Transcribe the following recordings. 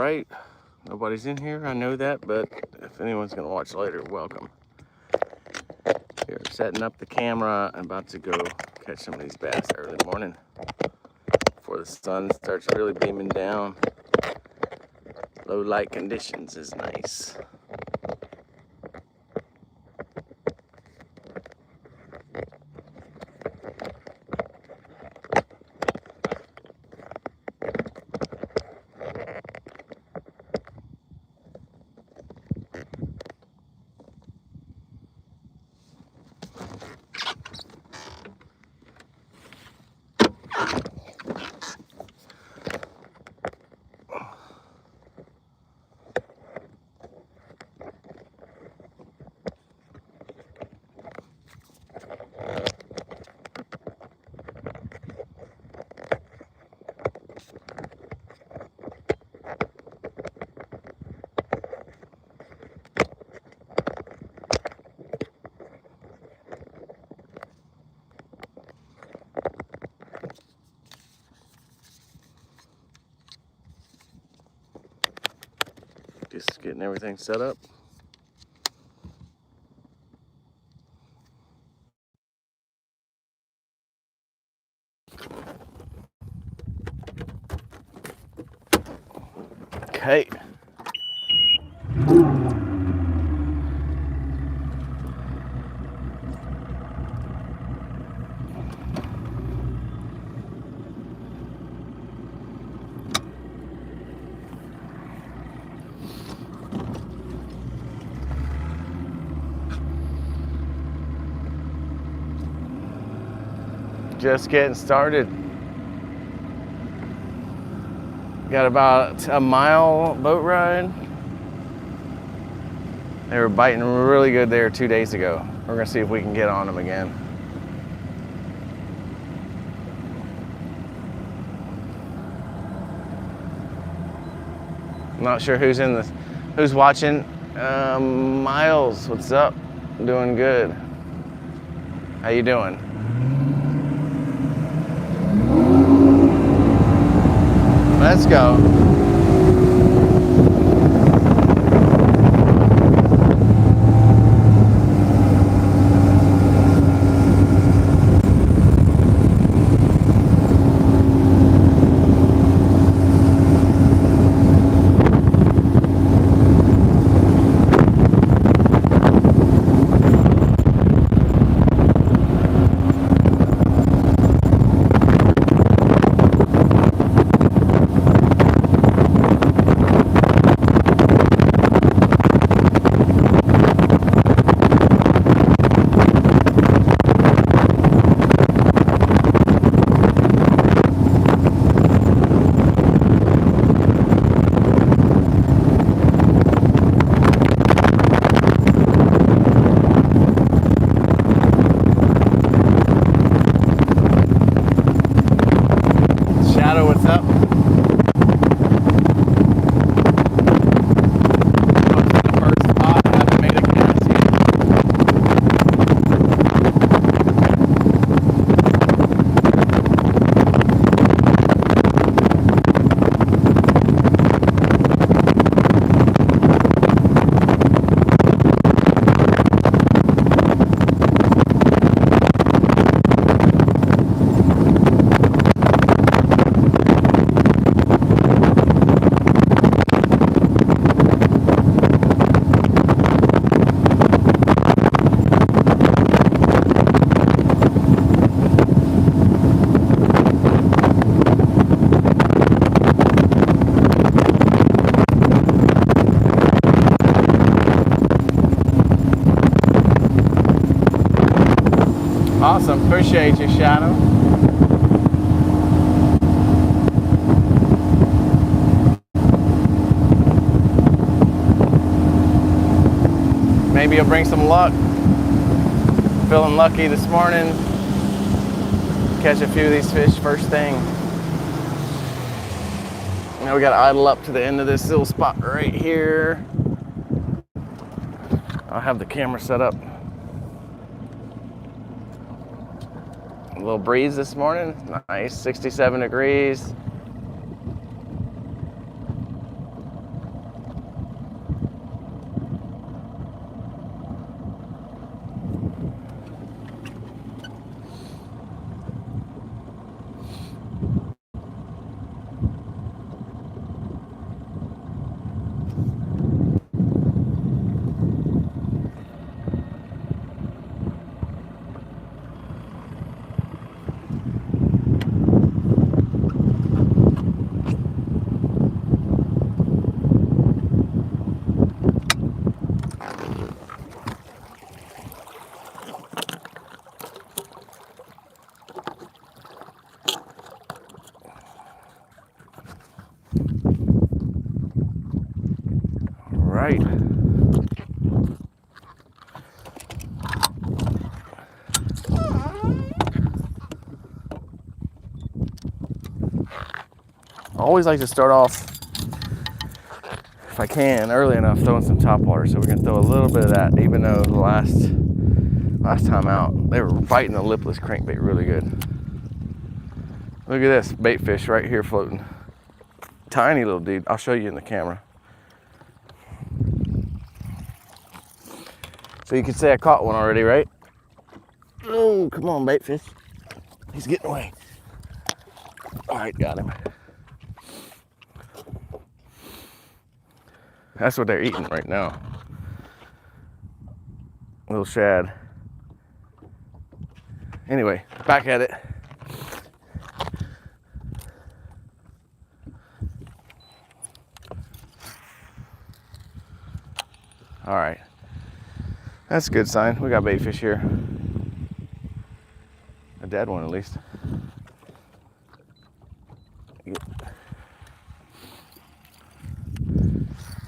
right. Nobody's in here, I know that, but if anyone's gonna watch later, welcome. Here, setting up the camera. I'm about to go catch some of these bass early morning before the sun starts really beaming down. Low light conditions is nice. Just getting everything set up. Okay. Just getting started. Got about a mile boat ride. They were biting really good there 2 days ago. We're gonna see if we can get on them again. I'm not sure who's watching. Miles, what's up? Doing good. How you doing? Let's go. Awesome, appreciate you, Shadow. Maybe you'll bring some luck. Feeling lucky this morning. Catch a few of these fish first thing. Now we gotta idle up to the end of this little spot right here. I'll have the camera set up. A little breeze this morning, nice, 67 degrees. always like to start off, if I can, early enough, throwing some topwater. So we're gonna throw a little bit of that, even though the last time out, they were biting the lipless crankbait really good. Look at this bait fish right here floating. Tiny little dude. I'll show you in the camera. So you could say I caught one already, right? Oh, come on, bait fish. He's getting away. All right, got him. That's what they're eating right now. Little shad. Anyway, back at it. All right. That's a good sign. We got bait fish here. A dead one, at least.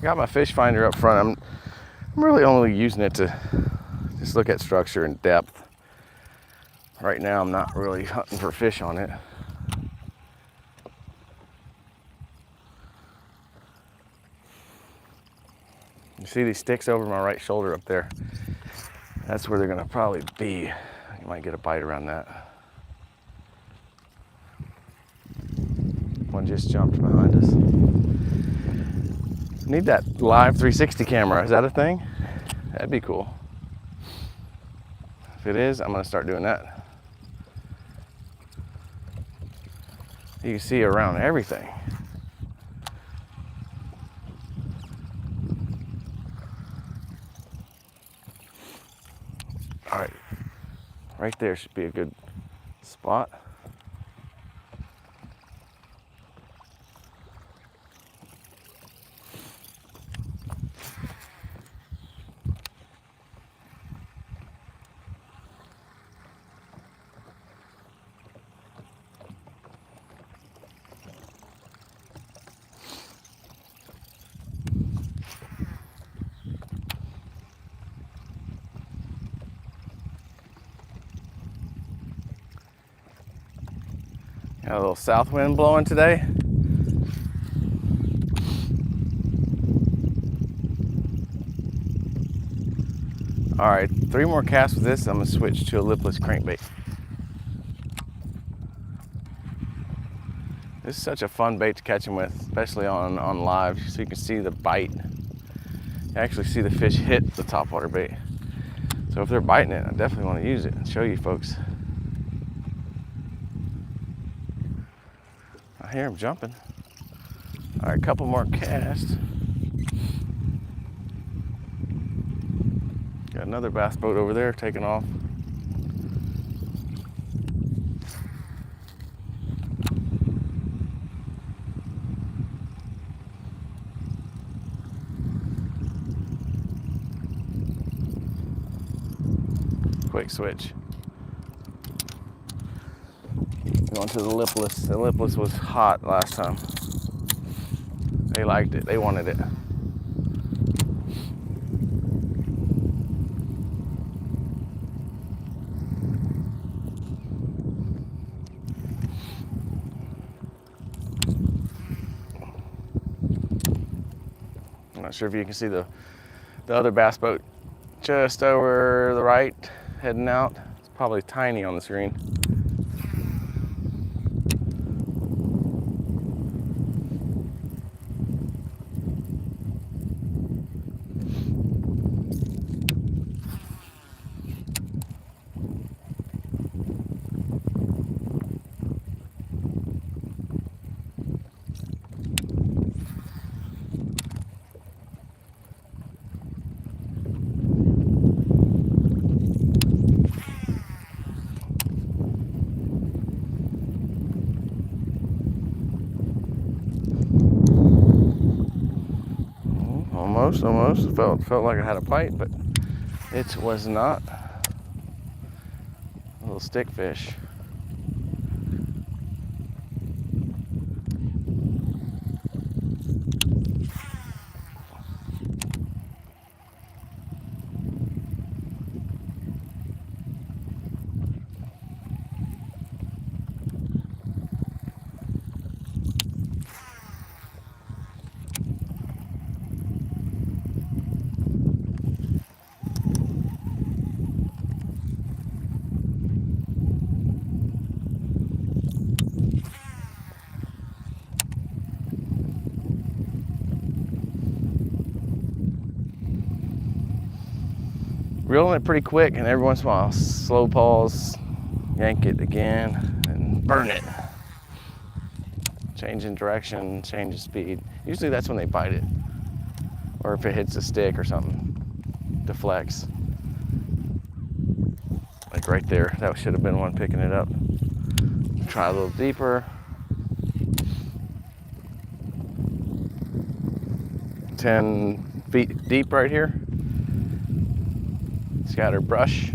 Got my fish finder up front. I'm really only using it to just look at structure and depth. Right now, I'm not really hunting for fish on it. You see these sticks over my right shoulder up there? That's where they're gonna probably be. You might get a bite around that. One just jumped behind us. Need that live 360 camera. Is that a thing? That'd be cool. If it is, I'm gonna start doing that. You can see around everything. All right, right there should be a good spot. Got a little south wind blowing today. All right, 3 more casts with this. I'm gonna switch to a lipless crankbait. This is such a fun bait to catch them with, especially on live, so you can see the bite. You actually see the fish hit the topwater bait. So if they're biting it, I definitely want to use it and show you folks. I hear them jumping. All right, a couple more casts. Got another bass boat over there taking off. Quick switch. Going to the lipless. The lipless was hot last time. They liked it. They wanted it. I'm not sure if you can see the other bass boat just over the right, heading out. It's probably tiny on the screen. Almost. Felt like I had a bite, but it was not. A little stick fish. reeling it pretty quick, and every once in a while, slow pause, yank it again, and burn it. Changing direction, changing speed. Usually that's when they bite it, or if it hits a stick or something, deflects. Like right there, that should have been one picking it up. Try a little deeper. 10 feet deep right here. Scatter brush.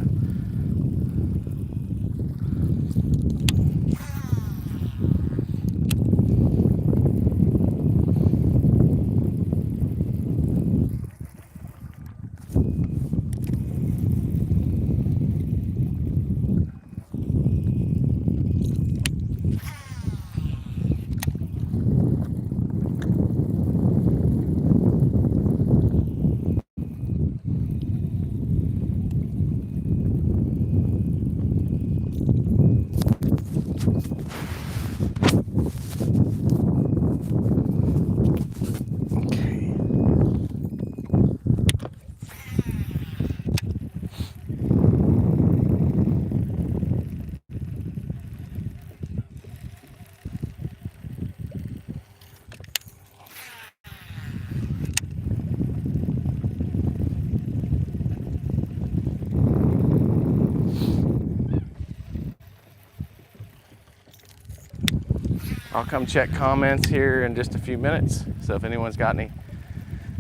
I'll come check comments here in just a few minutes. So if anyone's got anything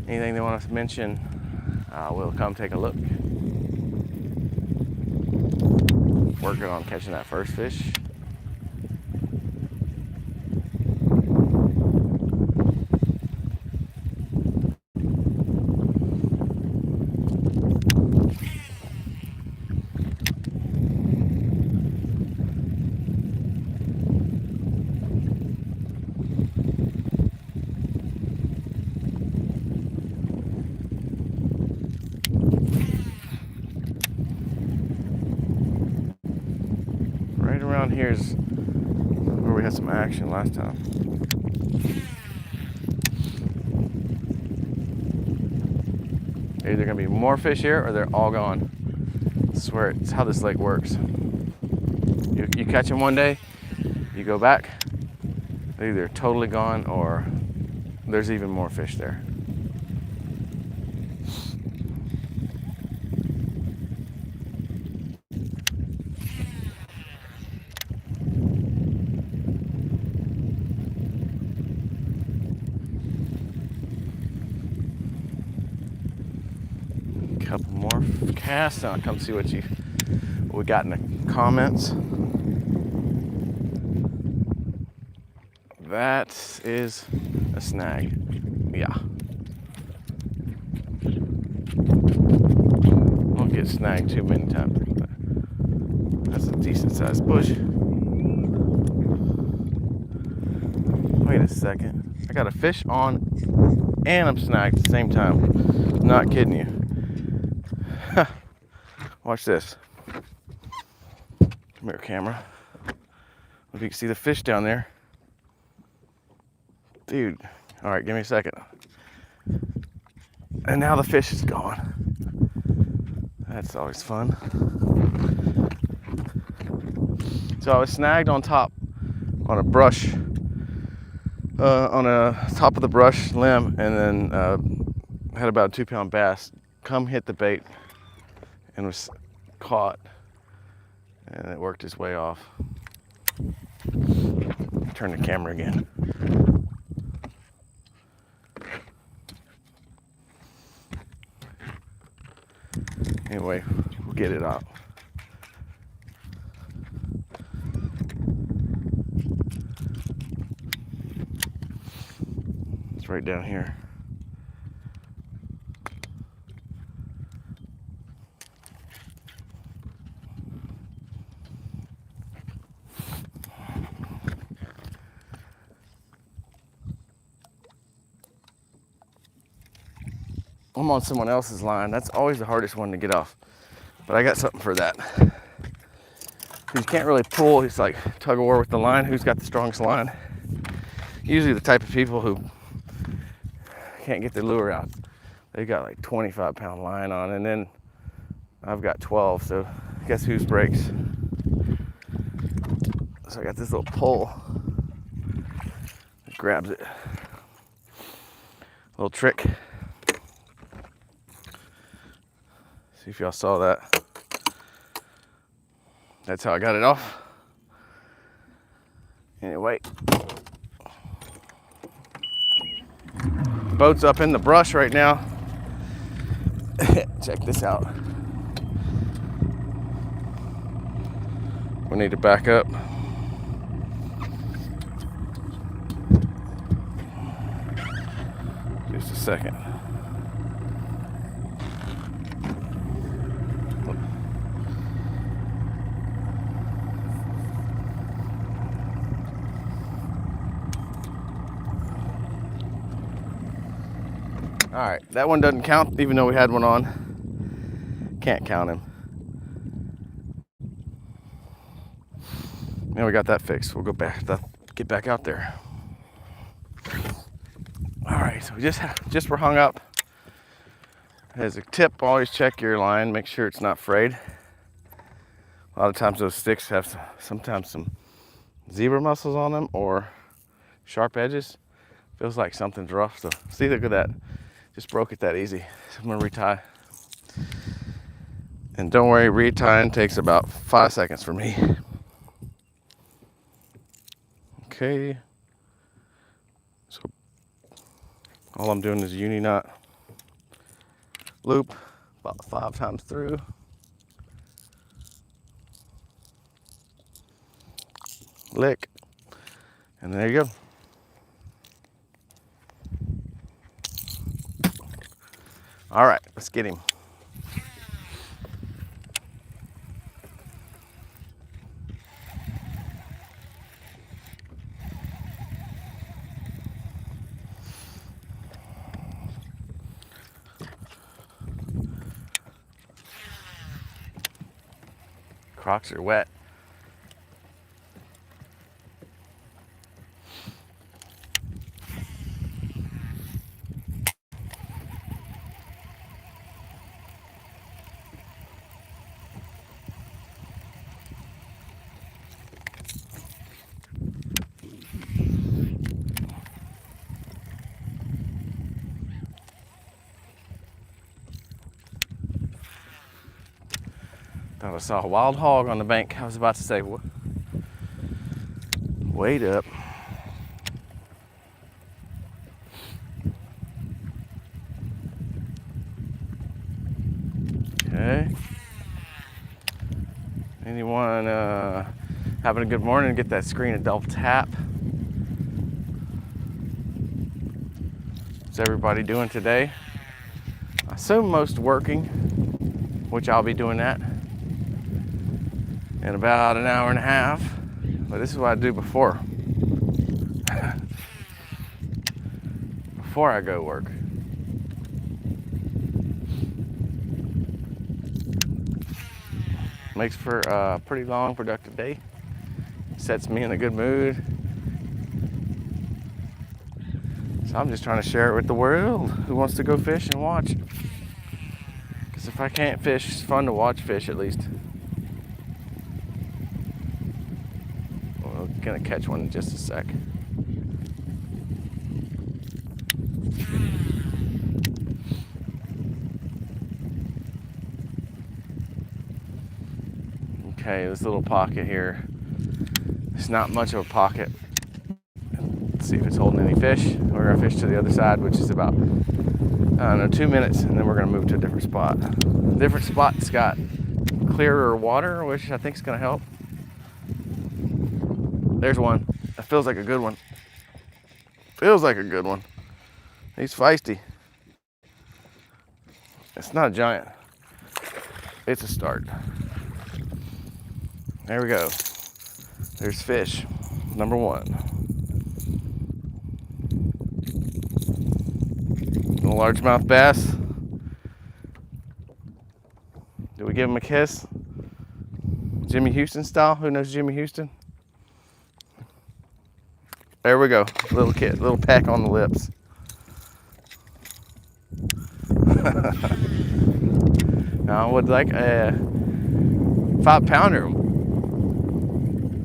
they want to mention, we'll come take a look. Working on catching that first fish. Around here is where we had some action last time. Either gonna be more fish here or they're all gone. I swear it's how this lake works. You catch them one day, you go back, they're either totally gone or there's even more fish there. Couple more casts, and I'll come see what we got in the comments. That is a snag. Yeah. Won't get snagged too many times, but that's a decent sized bush. Wait a second. I got a fish on and I'm snagged at the same time. I'm not kidding you. Watch this. Come here, camera. If you can see the fish down there. Dude. All right, give me a second. And now the fish is gone. That's always fun. So I was snagged on top on a brush, on a top of the brush limb, and then had about a 2-pound bass come hit the bait and was caught, and it worked its way off. Turn the camera again. Anyway, we'll get it out. It's right down here. I'm on someone else's line. That's always the hardest one to get off. But I got something for that. You can't really pull. It's like tug of war with the line. Who's got the strongest line? Usually the type of people who can't get their lure out. They got like 25-pound line on, and then I've got 12, so guess whose breaks? So I got this little pole that grabs it. Little trick. See if y'all saw that. That's how I got it off. Anyway, boat's up in the brush right now. Check this out. We need to back up. Just a second. All right, that one doesn't count, even though we had one on. Can't count him. Now we got that fixed. We'll go back, get back out there. All right, so we just were hung up. As a tip, always check your line, make sure it's not frayed. A lot of times those sticks have sometimes some zebra mussels on them or sharp edges. Feels like something's rough, so see, look at that. Just broke it that easy. So I'm gonna retie. And don't worry, retying takes about 5 seconds for me. Okay. So all I'm doing is uni knot loop about 5 times through. Lick. And there you go. All right, let's get him. Crocs are wet. Thought I saw a wild hog on the bank. I was about to say, wait up. Okay. Anyone having a good morning? Get that screen a double tap. What's everybody doing today? I assume most working, which I'll be doing that in about an hour and a half. But this is what I do before I go work. Makes for a pretty long, productive day. Sets me in a good mood. So I'm just trying to share it with the world who wants to go fish and watch. Because if I can't fish, it's fun to watch fish at least. We're gonna catch one in just a sec. Okay, this little pocket here, it's not much of a pocket. Let's see if it's holding any fish. We're gonna fish to the other side, which is about, I don't know, 2 minutes, and then we're gonna move to a different spot. Different spot's got clearer water, which I think is gonna help. There's one. That feels like a good one. Feels like a good one. He's feisty. It's not a giant. It's a start. There we go. There's fish. Number one. A largemouth bass. Do we give him a kiss? Jimmy Houston style? Who knows Jimmy Houston? There we go. Little kid, little peck on the lips. I would like a 5-pounder.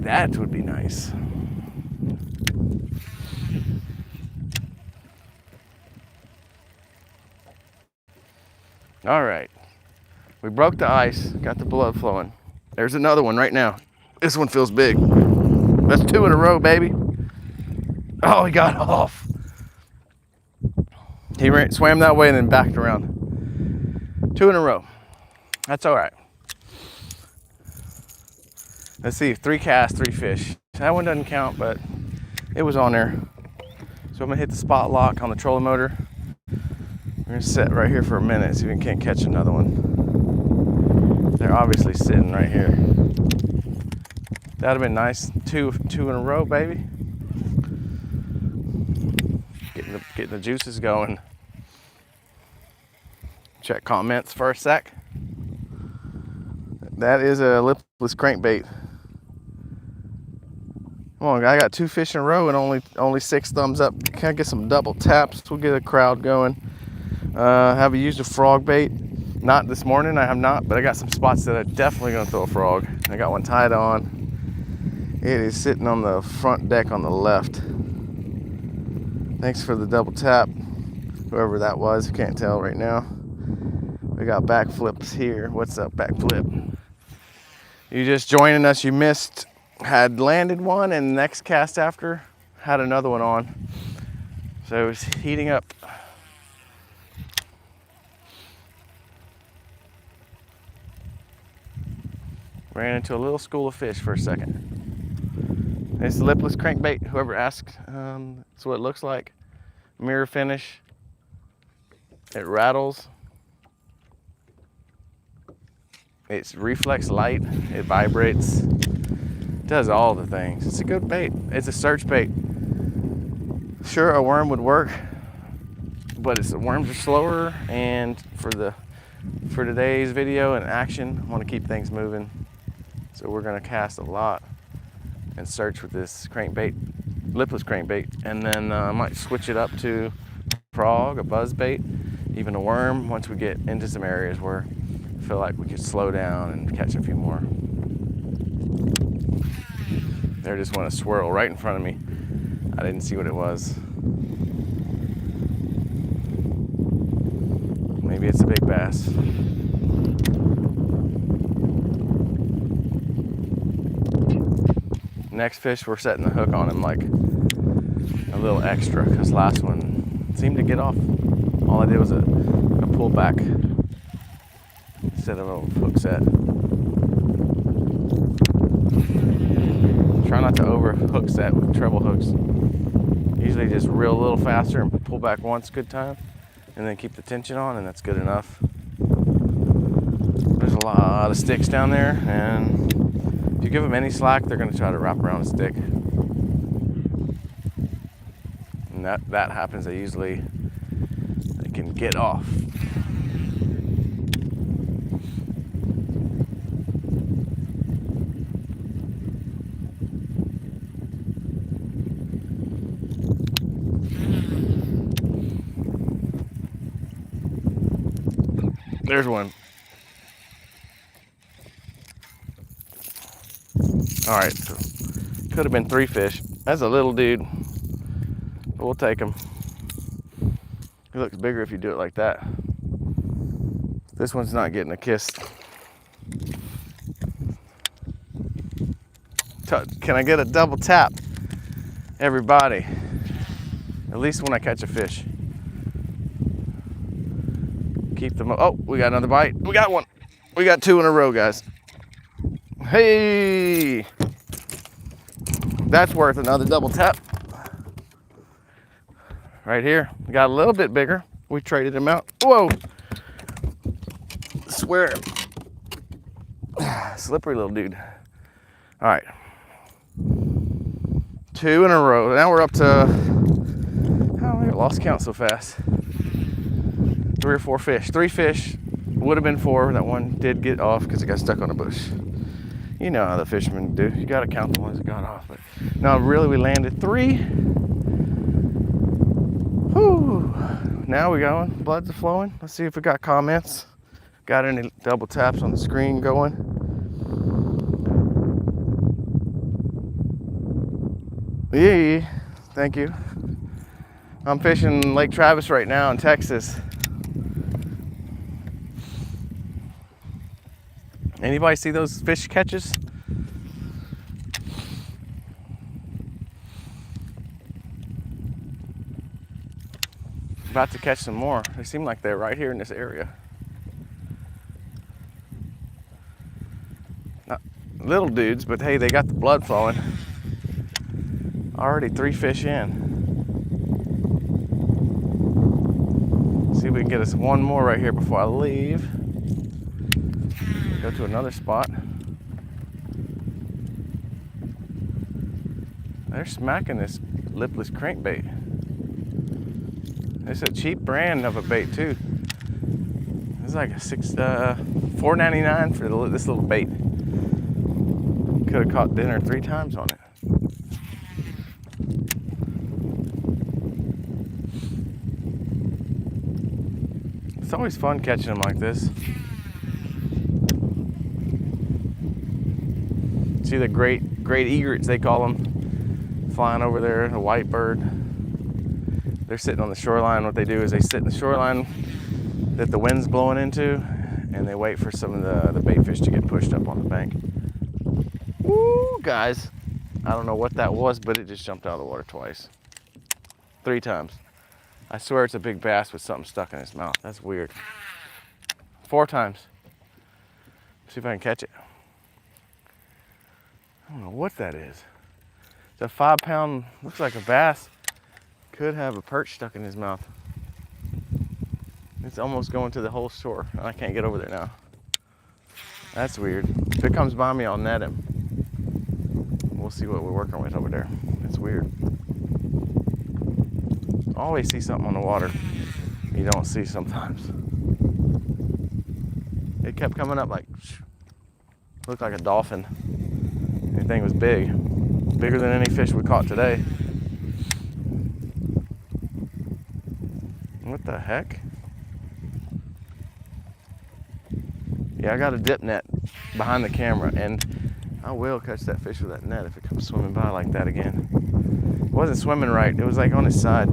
That would be nice. All right, we broke the ice, got the blood flowing. There's another one right now. This one feels big. That's 2 in a row, baby. Oh, he got off. He swam that way and then backed around. 2 in a row. That's all right. Let's see, 3 casts, 3 fish. That one doesn't count, but it was on there. So I'm gonna hit the spot lock on the trolling motor. We're gonna sit right here for a minute, see if we can't catch another one. They're obviously sitting right here. That'd have been nice. Two in a row, baby. Getting the juices going. Check comments for a sec. That is a lipless crankbait. Come on, I got 2 fish in a row and only 6 thumbs up. Can I get some double taps? We'll get a crowd going. Have you used a frog bait? Not this morning, I have not, but I got some spots that I'm definitely gonna throw a frog. I got one tied on. It is sitting on the front deck on the left. Thanks for the double tap, whoever that was, can't tell right now. We got backflips here. What's up, backflip? You just joining us, you missed, had landed one, and the next cast after had another one on. So it was heating up. Ran into a little school of fish for a second. It's the lipless crankbait, whoever asked. That's what it looks like. Mirror finish. It rattles. It's reflex light. It vibrates. It does all the things. It's a good bait. It's a search bait. Sure, a worm would work, but worms are slower, and for today's video and action, I want to keep things moving. So we're gonna cast a lot and search with this crankbait, lipless crankbait, and then I might switch it up to a frog, a buzz bait, even a worm once we get into some areas where I feel like we could slow down and catch a few more. There just went a swirl right in front of me. I didn't see what it was. Maybe it's a big bass. Next fish, we're setting the hook on him like a little extra, because last one seemed to get off. All I did was a pull back instead of a hook set. Try not to over hook set with treble hooks. Usually just reel a little faster and pull back once, good time, and then keep the tension on, and that's good enough. There's a lot of sticks down there, and if you give them any slack, they're going to try to wrap around a stick. And that happens, they can get off. There's one. All right, so could have been 3 fish. That's a little dude, but we'll take him. He looks bigger if you do it like that. This one's not getting a kiss. Can I get a double tap, everybody? At least when I catch a fish. Keep them up. Oh, we got another bite. We got one. We got 2 in a row, guys. Hey, that's worth another double tap. Right here, we got a little bit bigger. We traded him out. Whoa, swear, slippery little dude. All right, 2 in a row. Now we're up to, I lost count so fast. 3 or 4 fish. 3 fish, would have been 4. That one did get off because it got stuck on a bush. You know how the fishermen do. You gotta count the ones that got off. But no, really, we landed 3. Whew. Now we going. Bloods are flowing. Let's see if we got comments. Got any double taps on the screen going? Yeah, thank you. I'm fishing Lake Travis right now in Texas. Anybody see those fish catches? About to catch some more. They seem like they're right here in this area. Not little dudes, but hey, they got the blood flowing. Already 3 fish in. See if we can get us one more right here before I leave. Go to another spot. They're smacking this lipless crankbait. It's a cheap brand of a bait too. It's like a $4.99 for this little bait. Could have caught dinner 3 times on it. It's always fun catching them like this. See the great egrets, they call them, flying over there, a white bird. They're sitting on the shoreline. What they do is they sit in the shoreline that the wind's blowing into, and they wait for some of the bait fish to get pushed up on the bank. Woo, guys. I don't know what that was, but it just jumped out of the water twice. 3 times. I swear it's a big bass with something stuck in his mouth. That's weird. 4 times. See if I can catch it. I don't know what that is. It's a 5-pound, looks like a bass. Could have a perch stuck in his mouth. It's almost going to the whole shore. I can't get over there now. That's weird. If it comes by me, I'll net him. We'll see what we're working with over there. It's weird. Always see something on the water you don't see sometimes. It kept coming up like, looked like a dolphin. The thing was big. Bigger than any fish we caught today. What the heck? Yeah, I got a dip net behind the camera, and I will catch that fish with that net if it comes swimming by like that again. It wasn't swimming right. It was like on its side.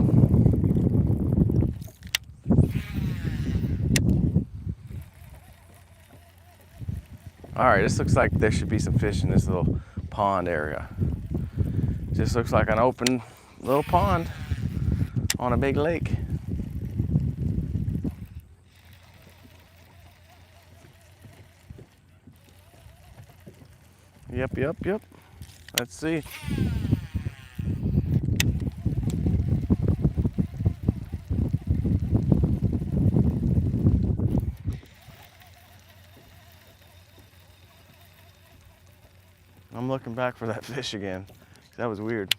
All right, this looks like there should be some fish in this little pond area. Just looks like an open little pond on a big lake. Yep. Let's see. I'm looking back for that fish again. That was weird.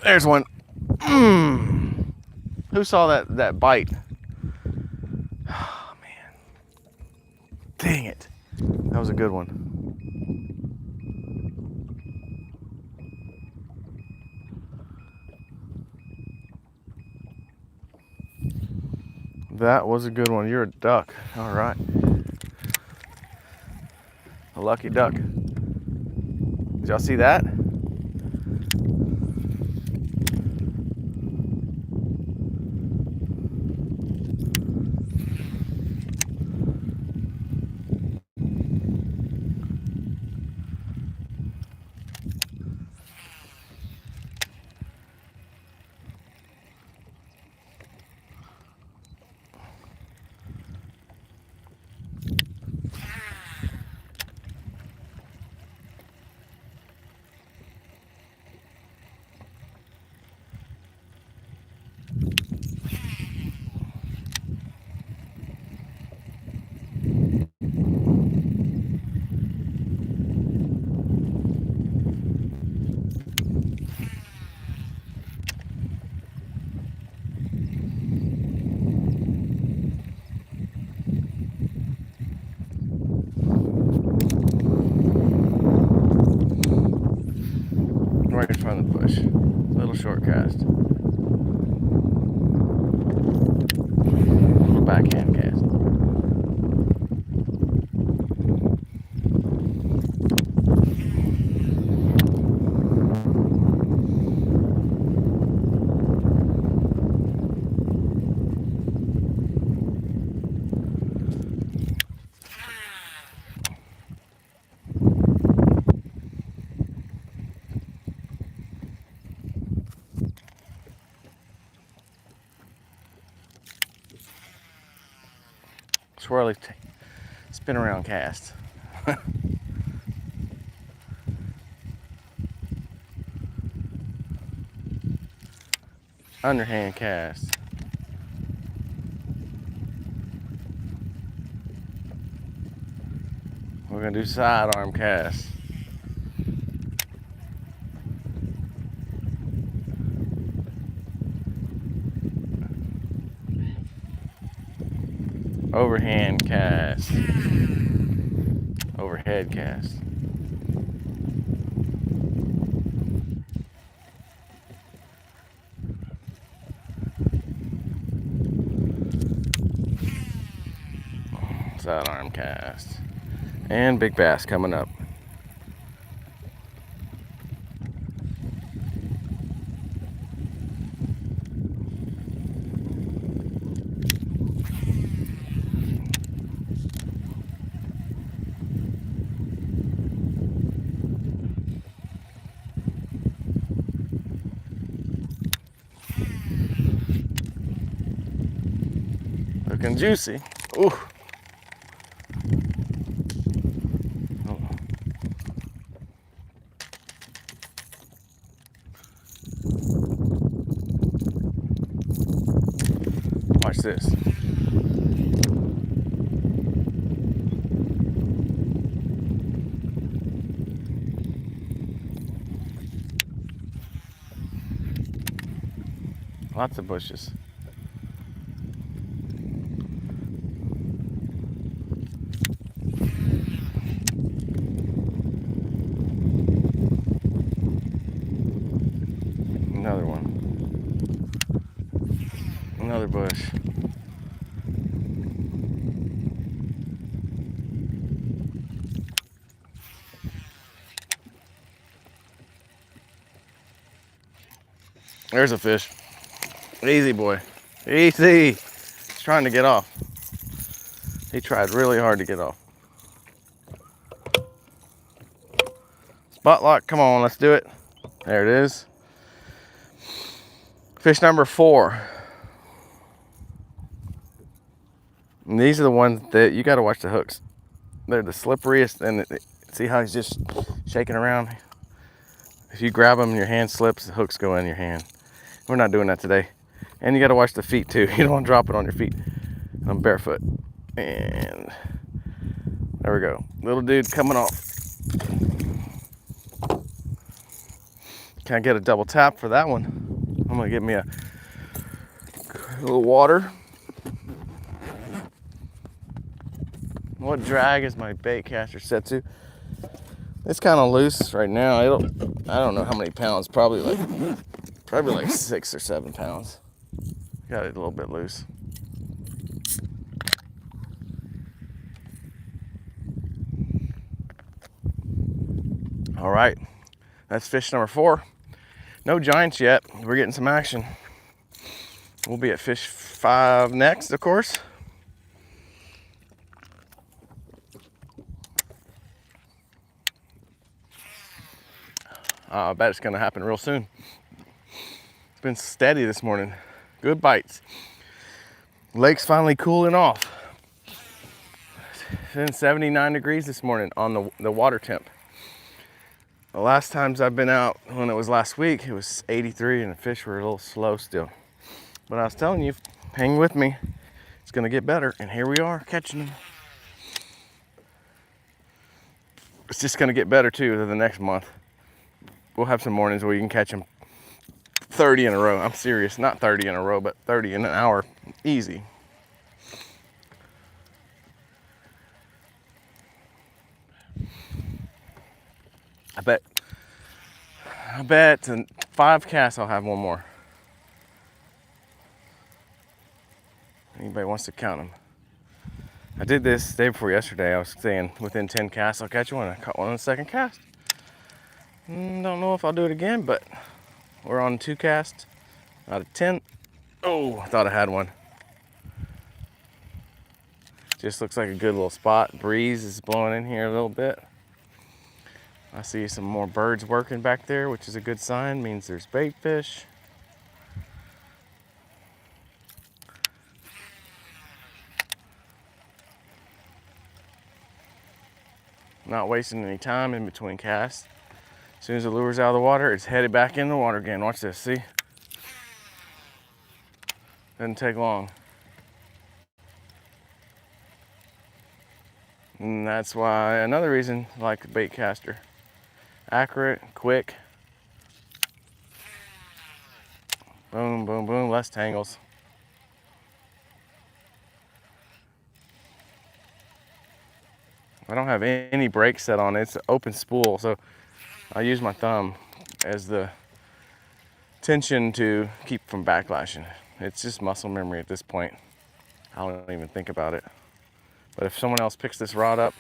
There's one. Who saw that bite? Oh, man. Dang it. That was a good one. That was a good one. You're a duck. All right. A lucky duck. Did y'all see that? right in front of the bush. Little short cast. Little backhand cast. Swirly spin around cast. Underhand cast. We're gonna do sidearm cast. Overhand cast. Overhead cast. Sidearm cast. And big bass coming up. Looking juicy. Ooh. Watch this. Lots of bushes. Another one. Another bush. There's a fish. Easy, boy. Easy. He's trying to get off. He tried really hard to get off. Spot lock, come on, let's do it. There it is. Fish number 4. And these are the ones that you got to watch the hooks. They're the slipperiest, and see how he's just shaking around? If you grab them and your hand slips, the hooks go in your hand. We're not doing that today. And you got to watch the feet too. You don't want to drop it on your feet. I'm barefoot. And there we go. Little dude coming off. Can I get a double tap for that one? I'm gonna get me a little water. What drag is my bait caster set to? It's kind of loose right now. I don't know how many pounds. Probably like 6 or 7 pounds. Got it a little bit loose. All right, that's fish number 4. No giants yet. We're getting some action. We'll be at fish 5 next, of course. I bet it's gonna happen real soon. It's been steady this morning. Good bites. Lake's finally cooling off. It's been 79 degrees this morning on the water temp. The last times I've been out, when it was last week, it was 83 and the fish were a little slow still. But I was telling you, hang with me. It's gonna get better, and here we are catching them. It's just gonna get better too the next month. We'll have some mornings where you can catch them 30 in a row. I'm serious, not 30 in a row, but 30 in an hour, easy. I I bet in 5 casts I'll have one more. Anybody wants to count them? I did this day before yesterday. I was saying within 10 casts I'll catch one. I caught one on the second cast. Don't know if I'll do it again, but we're on 2 casts out of 10. Oh, I thought I had one. Just looks like a good little spot. Breeze is blowing in here a little bit. I see some more birds working back there, which is a good sign. Means there's bait fish. Not wasting any time in between casts. As soon as the lure's out of the water, it's headed back in the water again. Watch this, see? Doesn't take long. And that's why, another reason I like the bait caster. Accurate, quick. Boom, boom, boom, less tangles. I don't have any brakes set on it. It's an open spool, so I use my thumb as the tension to keep from backlashing. It's just muscle memory at this point. I don't even think about it. But if someone else picks this rod up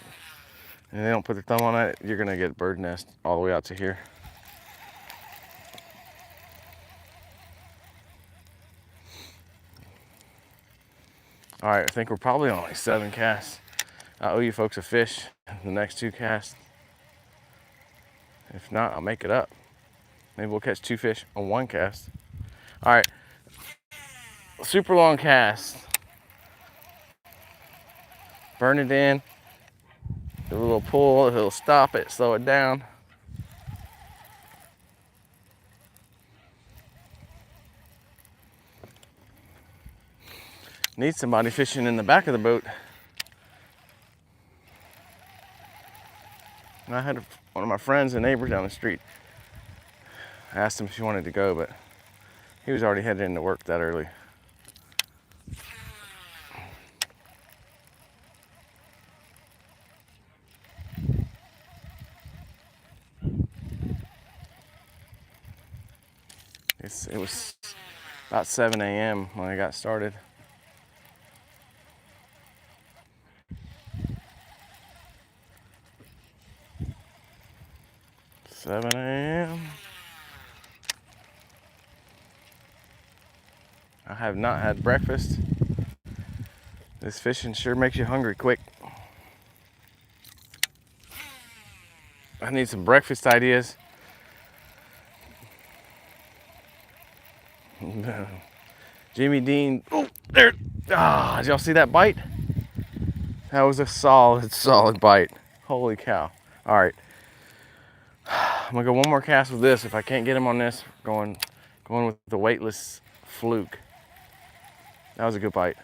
and they don't put their thumb on it, you're gonna get a bird nest all the way out to here. All right, I think we're probably on like 7 casts. I owe you folks a fish the next 2 casts. If not, I'll make it up. Maybe we'll catch 2 fish on 1 cast. All right, super long cast. Burn it in, do a little pull, it'll stop it, slow it down. Need somebody fishing in the back of the boat. I had one of my friends and neighbors down the street. I asked him if he wanted to go, but he was already headed into work that early. It was about 7 a.m. when I got started. Seven a.m. I have not had breakfast. This fishing sure makes you hungry quick. I need some breakfast ideas. Jimmy Dean, oh, there. Ah, did y'all see that bite? That was a solid bite. Holy cow. All right. I'm gonna go one more cast with this. If I can't get him on this, going with the weightless fluke. That was a good bite.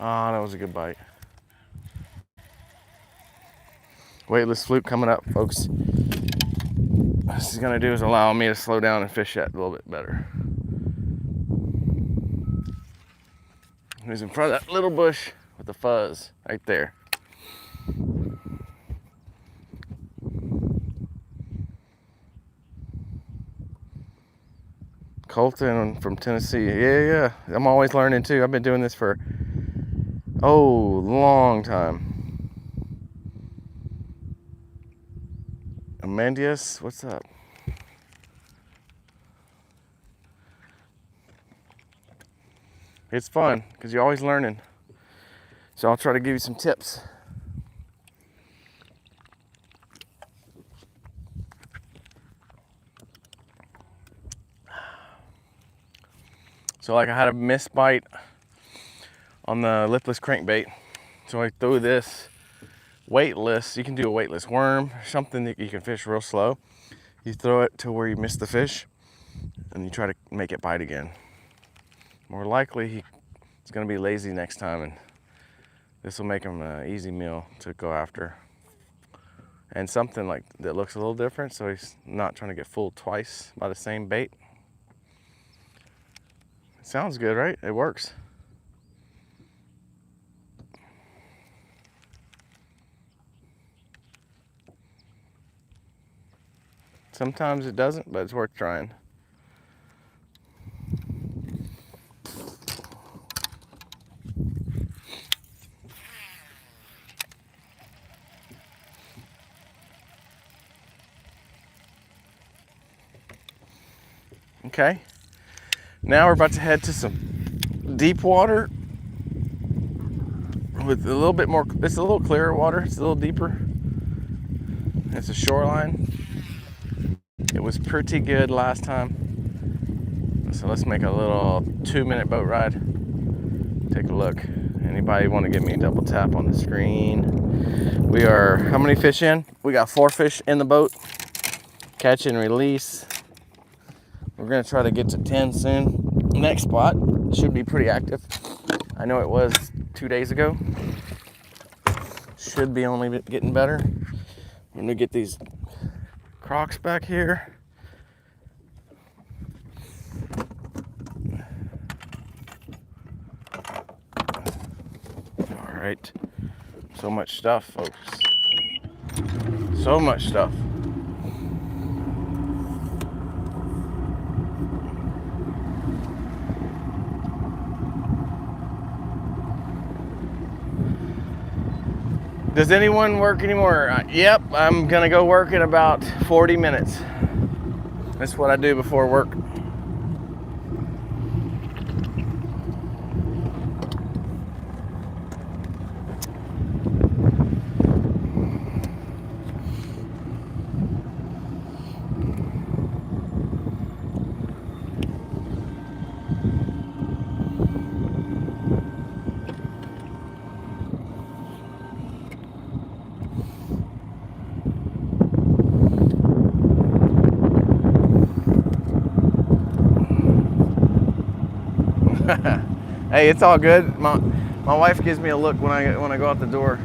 Ah, that was a good bite. Weightless fluke coming up, folks. What this is gonna do is allow me to slow down and fish that a little bit better. He's in front of that little bush with the fuzz right there. Colton from Tennessee. Yeah. I'm always learning too. I've been doing this for, long time. Amandius, what's up? It's fun because you're always learning. So I'll try to give you some tips. So like I had a missed bite on the lipless crankbait. So I threw this weightless. You can do a weightless worm, something that you can fish real slow. You throw it to where you miss the fish and you try to make it bite again. More likely he's gonna be lazy next time, and this will make him an easy meal to go after. And something like that looks a little different, so he's not trying to get fooled twice by the same bait. It sounds good, right? It works. Sometimes it doesn't, but it's worth trying. Okay, now we're about to head to some deep water with a little bit more, it's a little clearer water, it's a little deeper. It's a shoreline. It was pretty good last time. So let's make a little 2-minute boat ride. Take a look. Anybody want to give me a double tap on the screen? We are, how many fish in? We got 4 fish in the boat. Catch and release. We're gonna try to get to 10 soon. Next spot should be pretty active. I know it was 2 days ago. Should be only getting better. I'm gonna get these crocs back here. All right. So much stuff, folks. So much stuff. Does anyone work anymore? Yep, I'm gonna go work in about 40 minutes. That's what I do before work. Hey, it's all good. My wife gives me a look when I go out the door.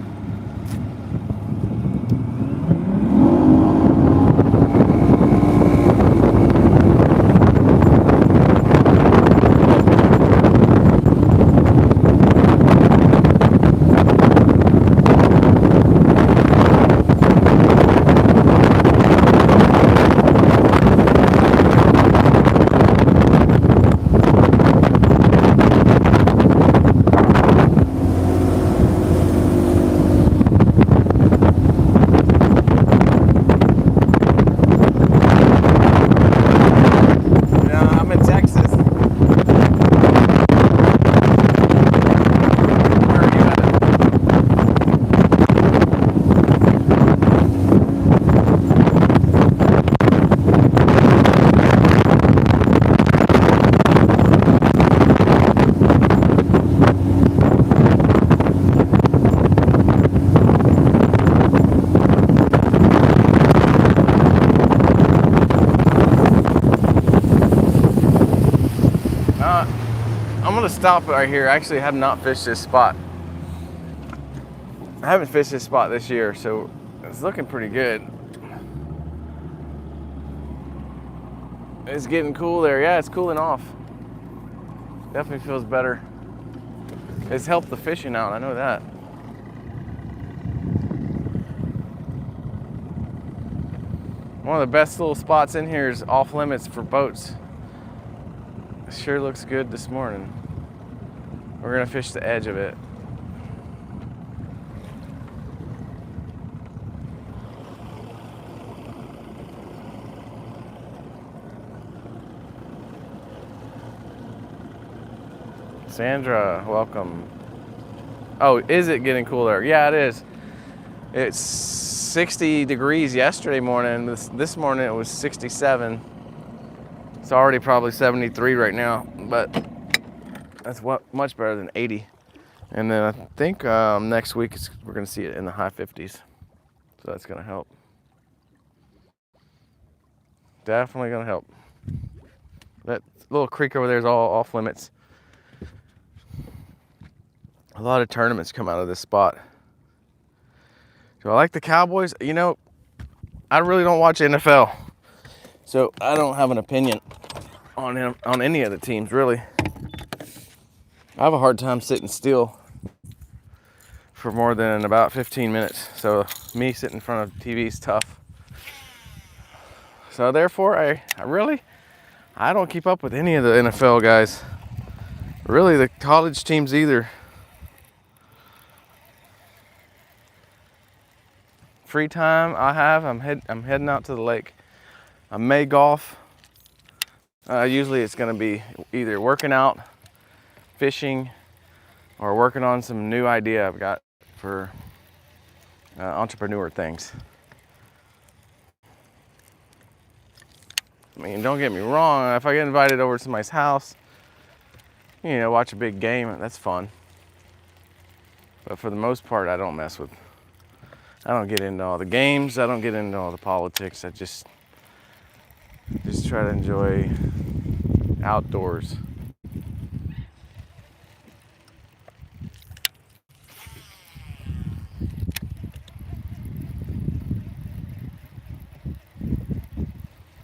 I'm gonna stop right here. I actually have not fished this spot. I haven't fished this spot this year, so it's looking pretty good. It's getting cool there. Yeah, it's cooling off. Definitely feels better. It's helped the fishing out, I know that. One of the best little spots in here is off limits for boats. It sure looks good this morning. We're gonna fish the edge of it. Sandra, welcome. Oh, is it getting cooler? Yeah, it is. It's 60 degrees yesterday morning. This morning it was 67. It's already probably 73 right now, but that's much better than 80. And then I think next week we're gonna see it in the high 50s. So that's gonna help. Definitely gonna help. That little creek over there is all off limits. A lot of tournaments come out of this spot. Do I like the Cowboys? You know, I really don't watch NFL, so I don't have an opinion on any of the teams, really. I have a hard time sitting still for more than about 15 minutes, so me sitting in front of the TV is tough. So therefore, I don't keep up with any of the NFL guys. Really, the college teams either. Free time I'm heading out to the lake. I may golf. Usually it's gonna be either working out, fishing, or working on some new idea I've got for entrepreneur things. I mean, don't get me wrong, if I get invited over to somebody's house, you know, watch a big game, that's fun. But for the most part, I don't get into all the games, I don't get into all the politics, I just try to enjoy outdoors.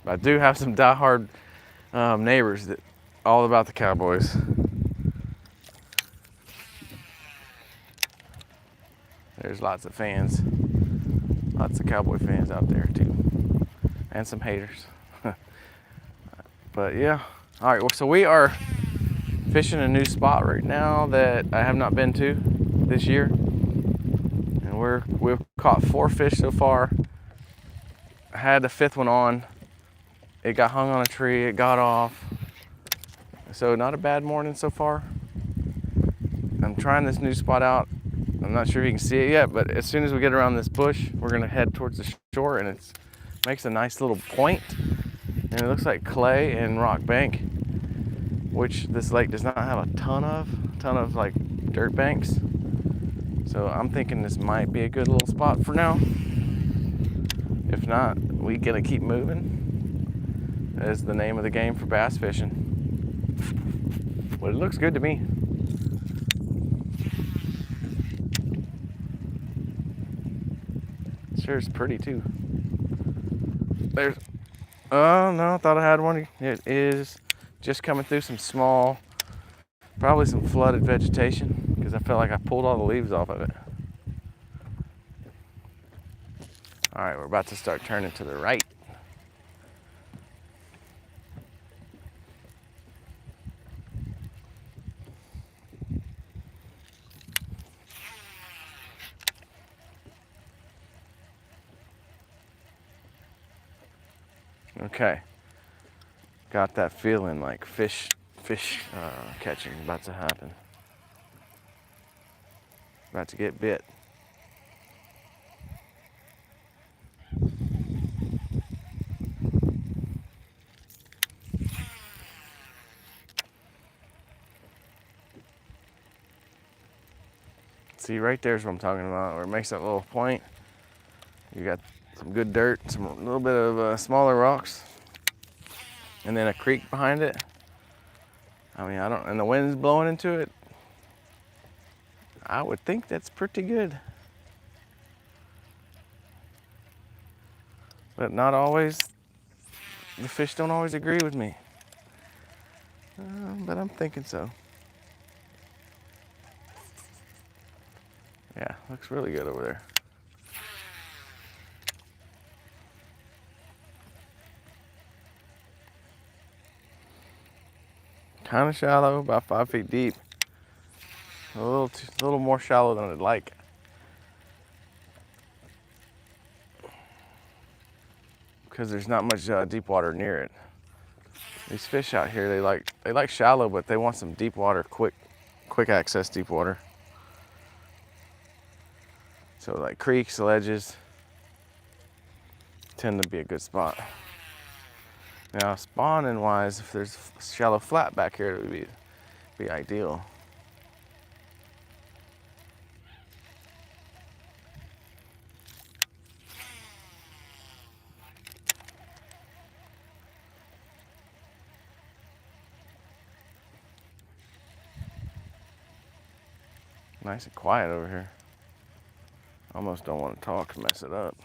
I do have some diehard neighbors that all about the Cowboys. There's lots of fans, lots of Cowboy fans out there too, and some haters. But yeah, all right. So we are fishing a new spot right now that I have not been to this year, and we've caught 4 fish so far. I had the 5th one on. It got hung on a tree. It got off. So not a bad morning so far. I'm trying this new spot out. I'm not sure if you can see it yet, but as soon as we get around this bush, we're gonna head towards the shore, and it makes a nice little point. And it looks like clay and rock bank, which this lake does not have a ton of like dirt banks. So I'm thinking this might be a good little spot for now. If not, we gotta keep moving. That is the name of the game for bass fishing. But it looks good to me. Sure is pretty too. There's, oh no, I thought I had one. It is just coming through some small, probably some flooded vegetation, because I felt like I pulled all the leaves off of it. All right, we're about to start turning to the right. Okay, got that feeling like fish catching about to happen. About to get bit. See, right there's what I'm talking about, where it makes that little point. You got some good dirt, some little bit of smaller rocks, and then a creek behind it. I mean, and the wind's blowing into it. I would think that's pretty good. But not always, the fish don't always agree with me. But I'm thinking so. Yeah, looks really good over there. Kind of shallow, about 5 feet deep. A little more shallow than I'd like. Because there's not much deep water near it. These fish out here, they like shallow, but they want some deep water, quick access deep water. So like creeks, ledges tend to be a good spot. Now spawning wise, if there's shallow flat back here, it would be ideal. Nice and quiet over here. Almost don't want to talk to mess it up.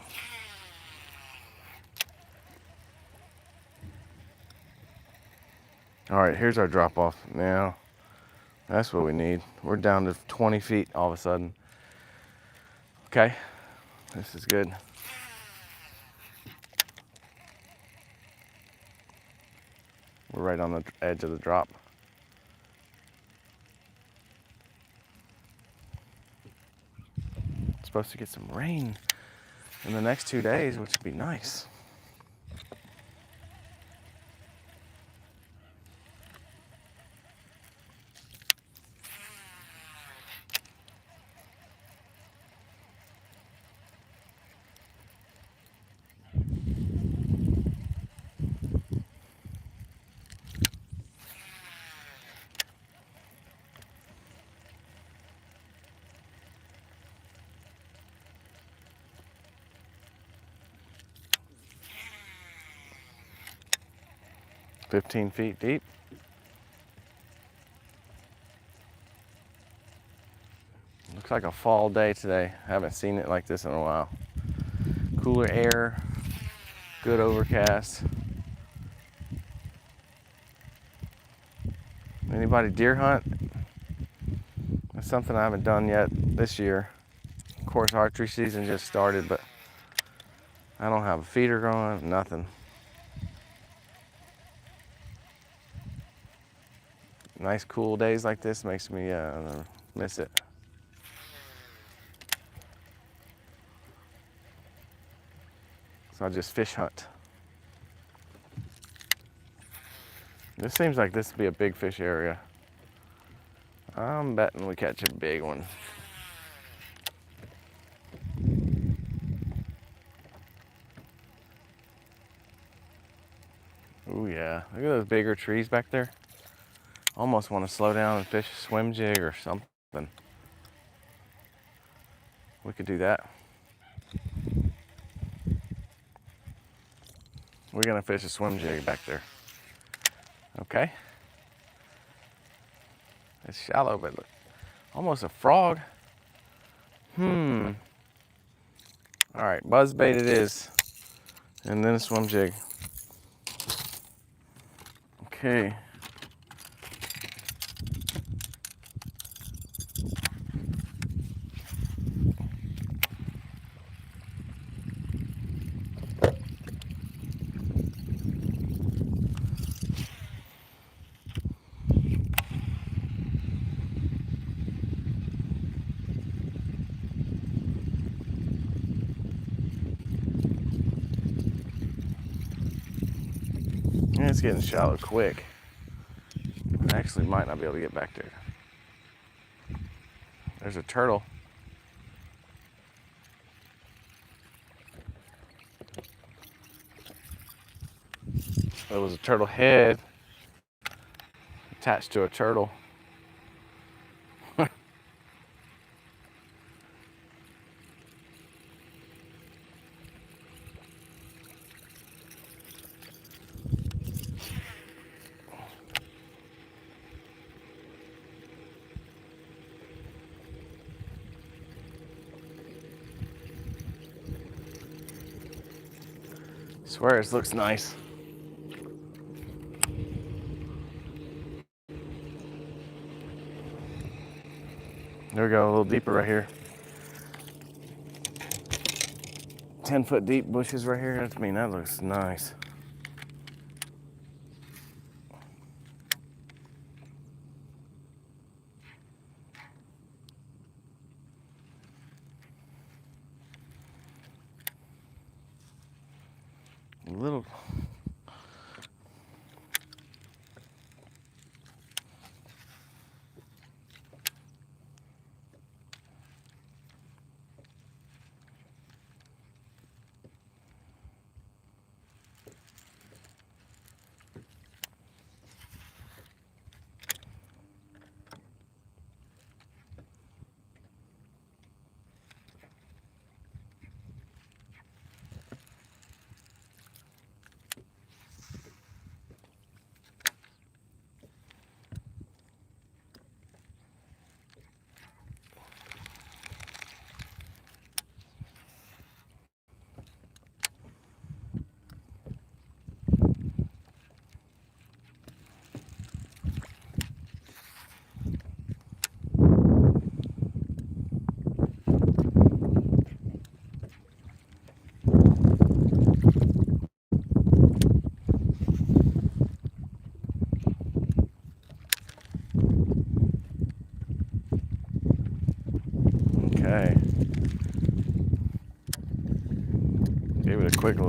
All right, here's our drop off. Now, that's what we need. We're down to 20 feet all of a sudden. Okay, this is good. We're right on the edge of the drop. It's supposed to get some rain in the next 2 days, which would be nice. "15 feet deep." Looks like a fall day today. Haven't seen it like this in a while. Cooler air, good overcast. Anybody deer hunt? That's something I haven't done yet this year. Of course, archery season just started, but I don't have a feeder going, nothing. Nice cool days like this makes me miss it. So I just fish hunt. This seems like this would be a big fish area. I'm betting we catch a big one. Oh yeah, look at those bigger trees back there. Almost want to slow down and fish a swim jig or something. We could do that. We're gonna fish a swim jig back there. Okay. It's shallow, but look, almost a frog. All right, buzzbait it is. And then a swim jig. Okay. It's getting shallow quick. I actually might not be able to get back there. There's a turtle. There was a turtle head attached to a turtle. Swear this looks nice. There we go, a little deeper right here. 10-foot deep bushes right here. I mean, that looks nice. A little.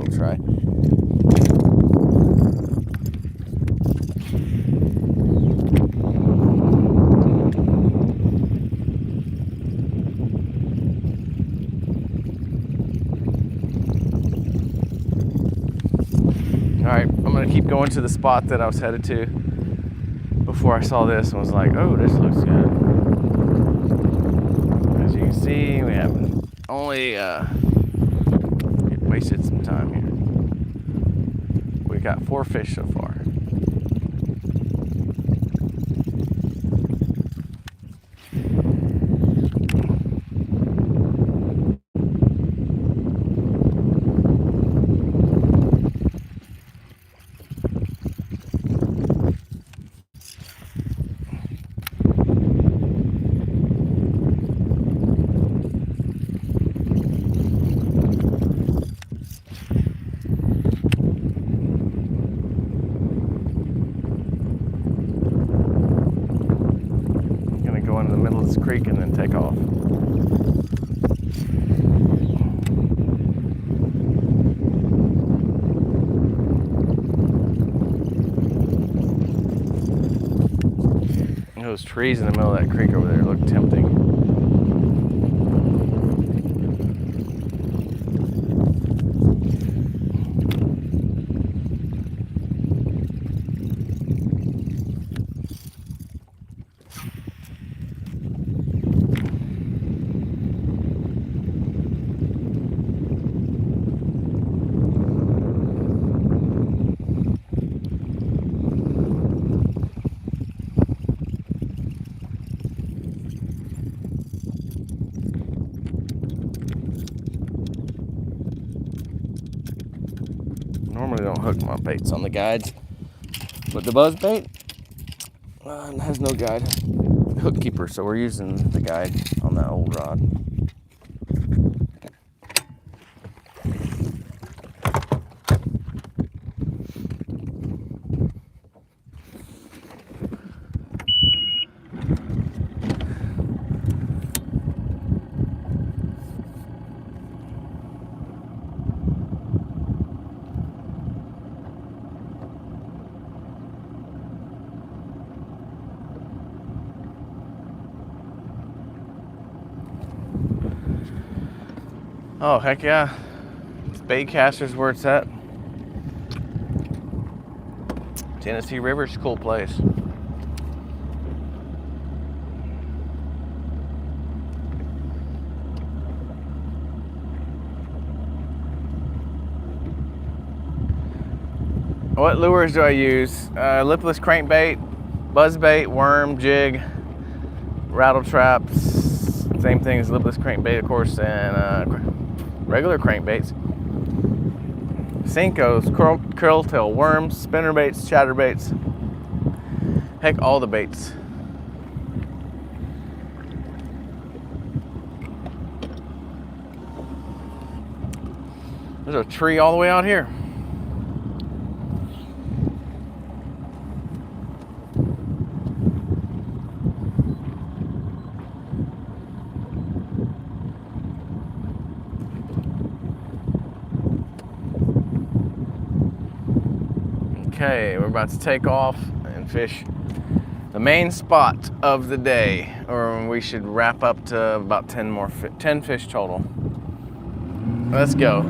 little try. Alright, I'm going to keep going to the spot that I was headed to before I saw this and was like, oh, this looks good. As you can see, we have only wasted some time here. We got 4 fish so far. In the middle of this creek and then take off. Those trees in the middle of that creek over there look tempting. Normally don't hook my baits on the guides, but the buzz bait has no guide hook keeper, so we're using the guide on that old rod. Oh, heck yeah. It's Baitcaster's where it's at. Tennessee River's a cool place. What lures do I use? Lipless crankbait, buzzbait, worm, jig, rattle traps. Same thing as lipless crankbait, of course, and regular crankbaits. Senkos, curltail worms, spinnerbaits, chatterbaits. Heck, all the baits. There's a tree all the way out here. Okay, we're about to take off and fish the main spot of the day, or we should wrap up to about 10 fish total. Let's go.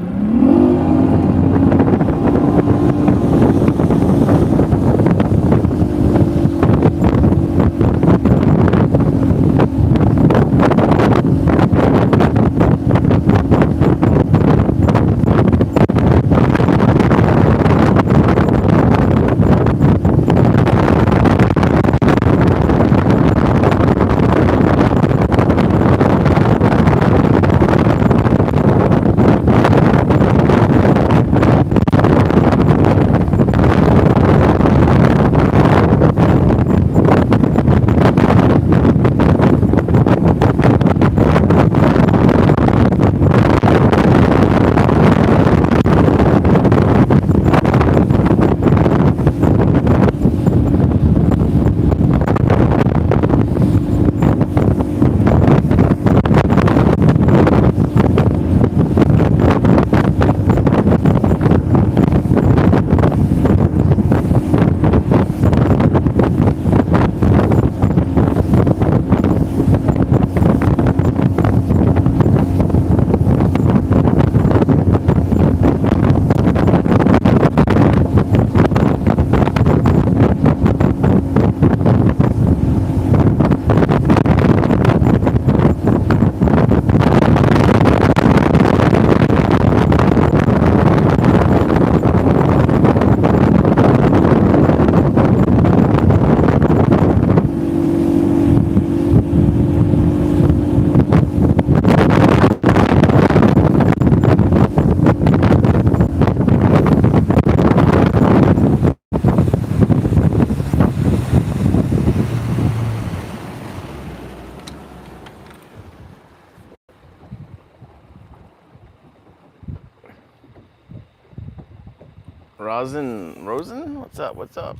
Rosen, what's up? What's up?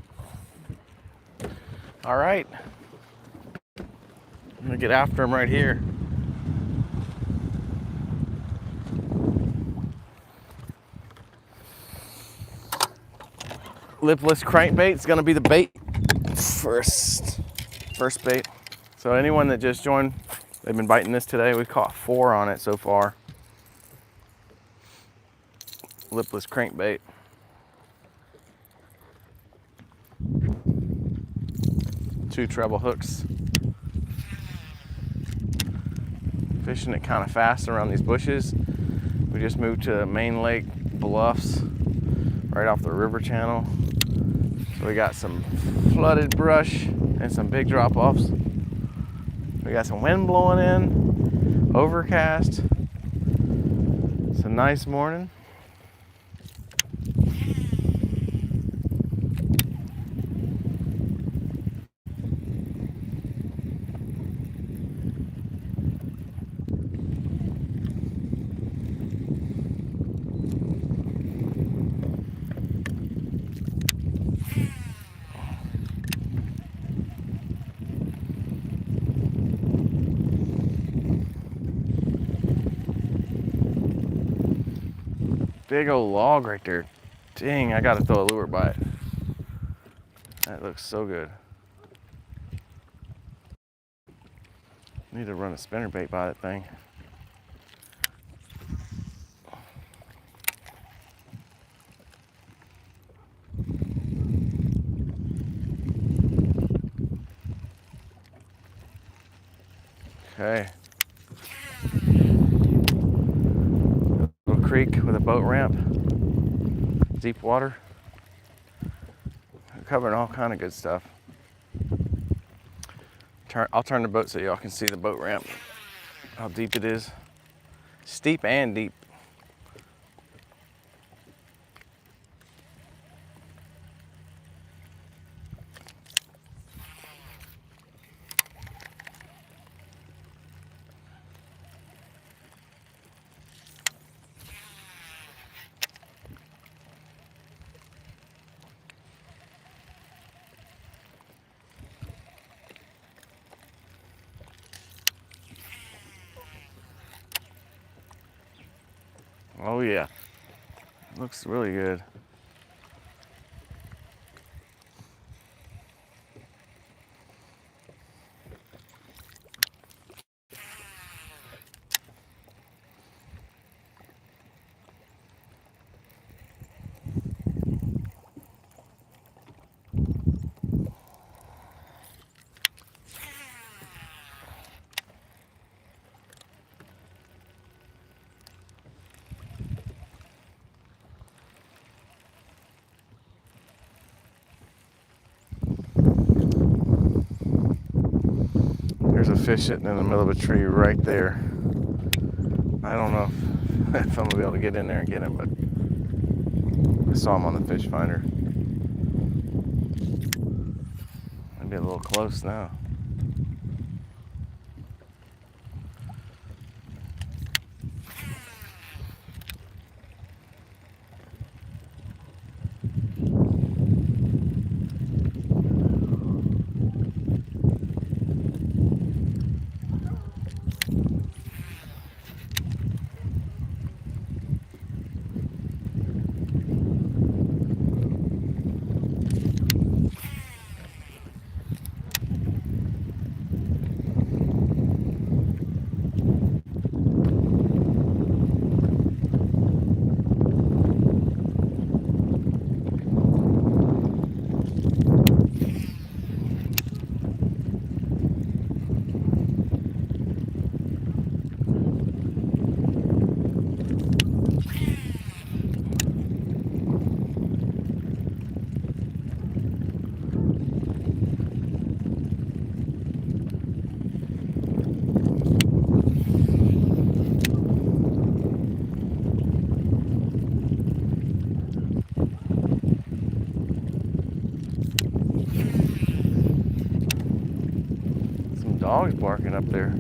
All right. I'm gonna get after him right here. Lipless crankbait is gonna be the bait. First bait. So anyone that just joined, they've been biting this today. We caught 4 on it so far. Lipless crankbait. Two treble hooks. Fishing it kind of fast around these bushes. We just moved to main lake Bluffs, right off the river channel. So we got some flooded brush and some big drop-offs. We got some wind blowing in, overcast. It's a nice morning. Big old log right there. Dang, I gotta throw a lure by it. That looks so good. Need to run a spinnerbait by that thing. Okay. Little creek with a boat ramp. Deep water. We're covering all kind of good stuff. I'll turn the boat so y'all can see the boat ramp. How deep it is. Steep and deep. Oh yeah, looks really good. There's a fish sitting in the middle of a tree right there. I don't know if I'm gonna be able to get in there and get him, but I saw him on the fish finder. Maybe a little close now. Dog's barking up there.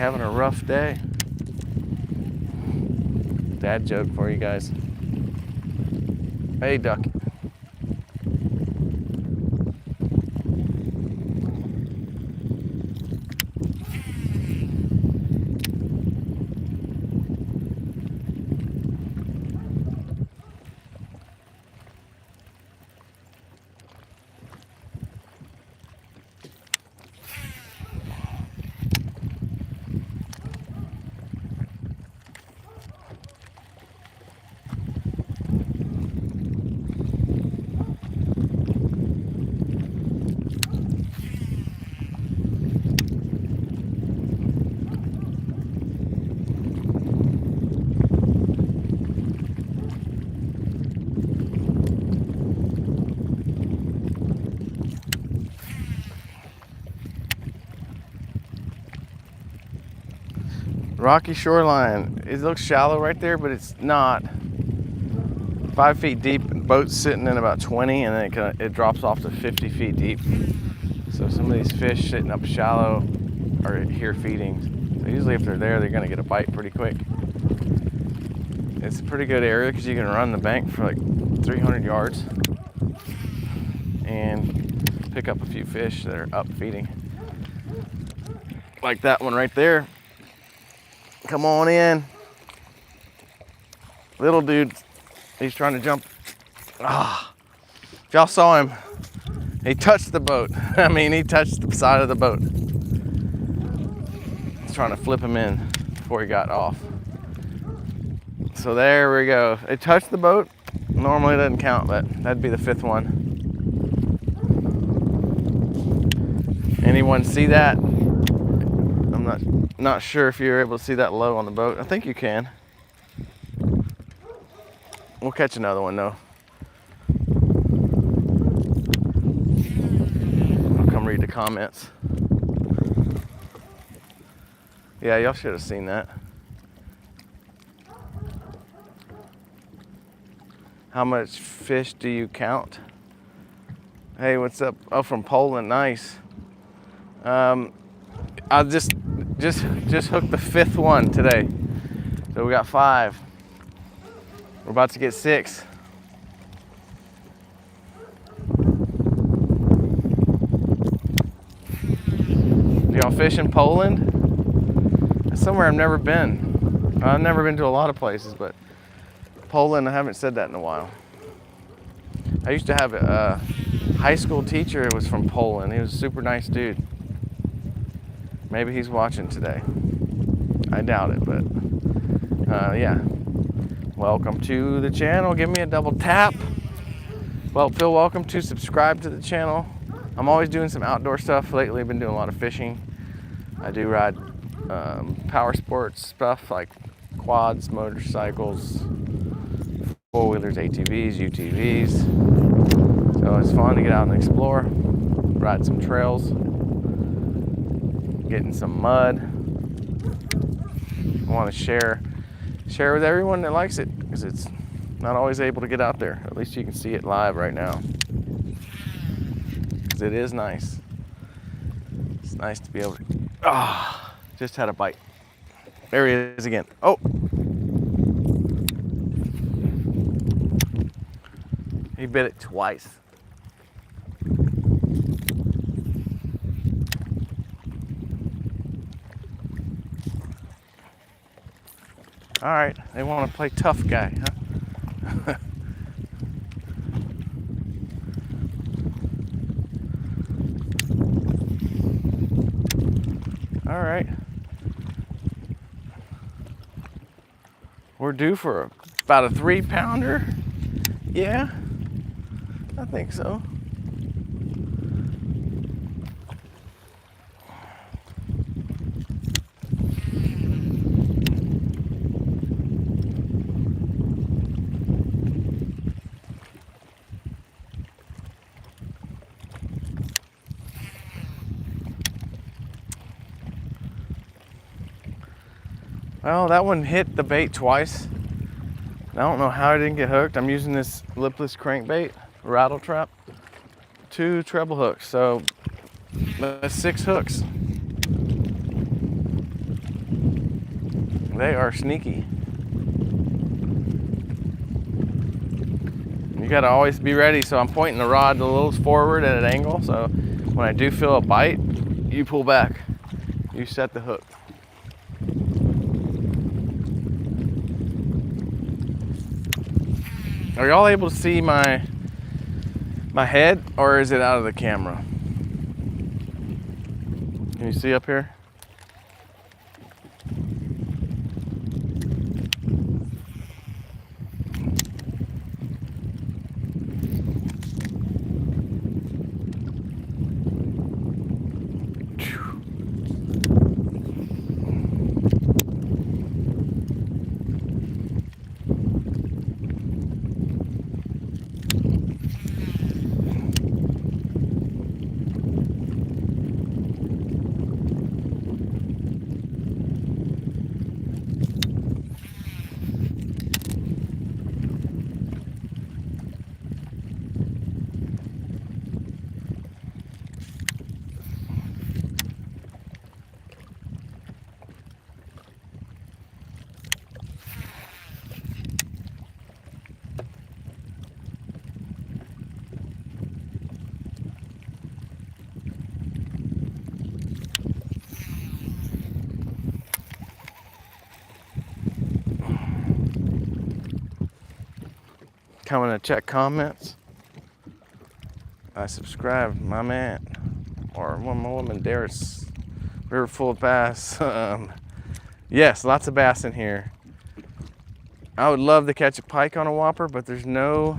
having a rough day. Dad joke for you guys. Hey, duck. Rocky shoreline. It looks shallow right there, but it's not. 5 feet deep, boat's sitting in about 20, and then it drops off to 50 feet deep. So some of these fish sitting up shallow are here feeding. So usually if they're there, they're gonna get a bite pretty quick. It's a pretty good area because you can run the bank for like 300 yards and pick up a few fish that are up feeding. Like that one right there. Come on in. Little dude, he's trying to jump. If y'all saw him, he touched the boat. I mean, he touched the side of the boat. He's trying to flip him in before he got off. So there we go. It touched the boat. Normally it doesn't count, but that'd be the 5th one. Anyone see that? I'm not sure if you're able to see that low on the boat. I think you can. We'll catch another one though. I'll come read the comments. Yeah, y'all should have seen that. How much fish do you count? Hey, what's up? Oh, from Poland, nice. I just hooked the 5th one today. So we got 5. We're about to get 6. Do y'all fish in Poland? That's somewhere I've never been. I've never been to a lot of places, but Poland, I haven't said that in a while. I used to have a high school teacher who was from Poland. He was a super nice dude. Maybe he's watching today. I doubt it, but yeah. Welcome to the channel. Give me a double tap. Well, feel welcome to subscribe to the channel. I'm always doing some outdoor stuff. Lately, I've been doing a lot of fishing. I do ride power sports stuff like quads, motorcycles, 4-wheelers, ATVs, UTVs. So it's fun to get out and explore, ride some trails, get in some mud. I want to share with everyone that likes it because it's not always able to get out there. At least you can see it live right now. Because it is nice. It's nice to be able to. Just had a bite. There he is again. Oh! He bit it twice. All right, they want to play tough guy, huh? All right. We're due for about a 3-pounder. Yeah, I think so. Well, that one hit the bait twice. I don't know how I didn't get hooked. I'm using this lipless crankbait, rattle trap, 2 treble hooks, so that's 6 hooks. They are sneaky. You gotta always be ready, so I'm pointing the rod a little forward at an angle, so when I do feel a bite, you pull back. You set the hook. Are y'all able to see my head, or is it out of the camera? Can you see up here? Coming to check comments. I subscribed, my man, or one woman, Darris, river full of bass. Yes, lots of bass in here. I would love to catch a pike on a whopper, but there's no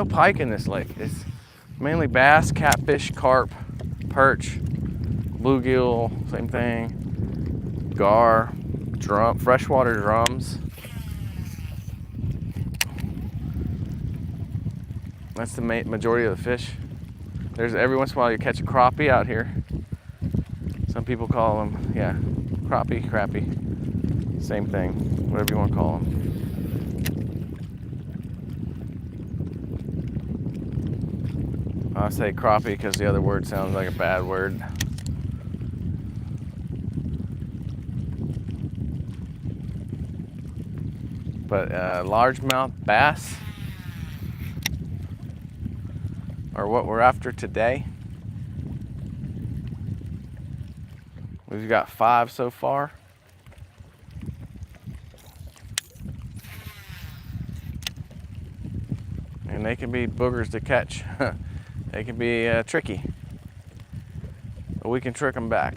pike in this lake. It's mainly bass, catfish, carp, perch, bluegill, same thing, gar, drum, freshwater drums. That's the majority of the fish. There's every once in a while you catch a crappie out here. Some people call them, yeah, crappie, crappie, same thing, whatever you want to call them. I say crappie because the other word sounds like a bad word. But largemouth bass are what we're after today. We've got 5 so far. And they can be boogers to catch. They can be tricky, but we can trick them back.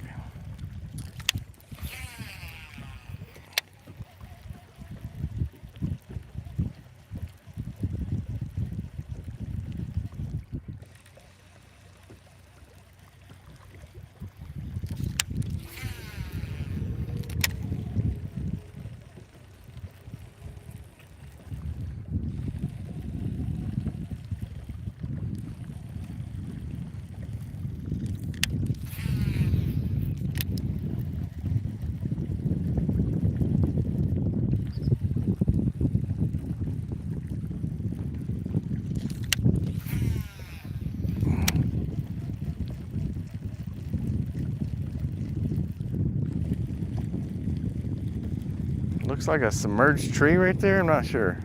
Looks like a submerged tree right there. I'm not sure.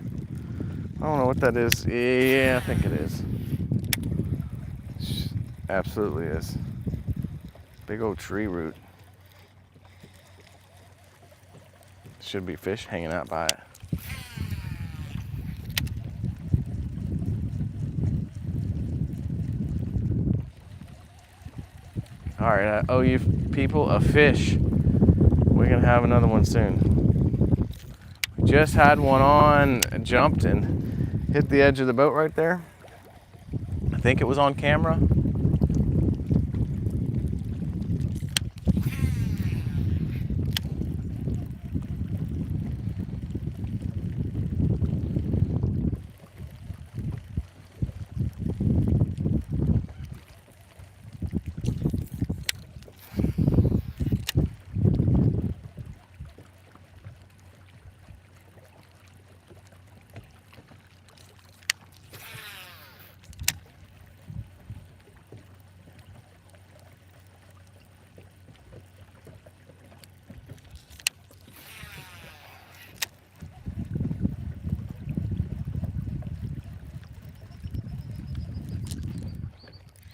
I don't know what that is. Yeah, I think it is. Absolutely is. Big old tree root. Should be fish hanging out by it. All right, I owe you people a fish. We're gonna have another one soon. Just had one on, jumped and hit the edge of the boat right there. I think it was on camera.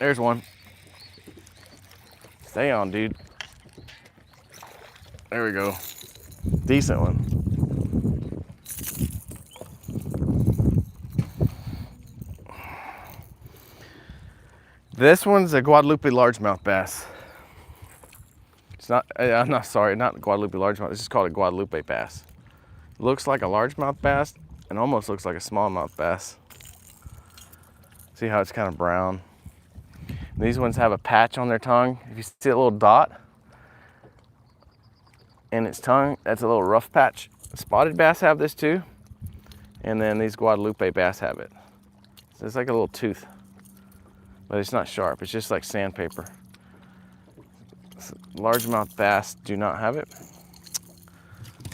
There's one. Stay on, dude. There we go. Decent one. This one's a Guadalupe largemouth bass. It's not, I'm not sorry, not Guadalupe largemouth. It's just called a Guadalupe bass. Looks like a largemouth bass and almost looks like a smallmouth bass. See how it's kind of brown? And these ones have a patch on their tongue. If you see a little dot in its tongue, that's a little rough patch. Spotted bass have this too. And then these Guadalupe bass have it. So it's like a little tooth, but it's not sharp. It's just like sandpaper. Largemouth bass do not have it.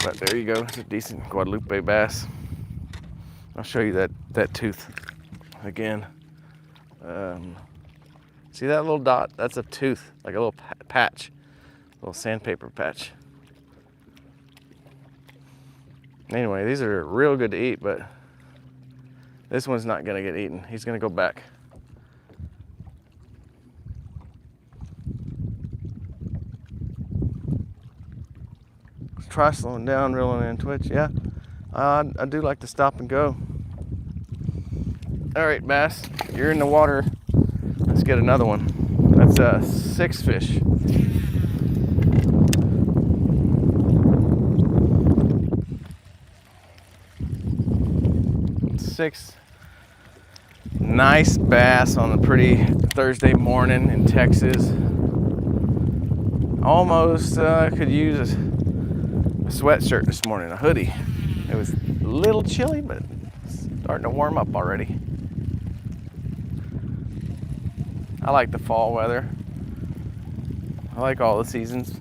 But there you go, it's a decent Guadalupe bass. I'll show you that tooth again. See that little dot? That's a tooth, like a little patch, a little sandpaper patch. Anyway, these are real good to eat, but this one's not gonna get eaten. He's gonna go back. Try slowing down, reeling in, twitch. Yeah, I do like to stop and go. All right, bass, you're in the water. Let's get another one. That's a 6 fish. Six. Nice bass on a pretty Thursday morning in Texas. Almost could use a sweatshirt this morning, a hoodie. It was a little chilly, but it's starting to warm up already. I like the fall weather. I like all the seasons.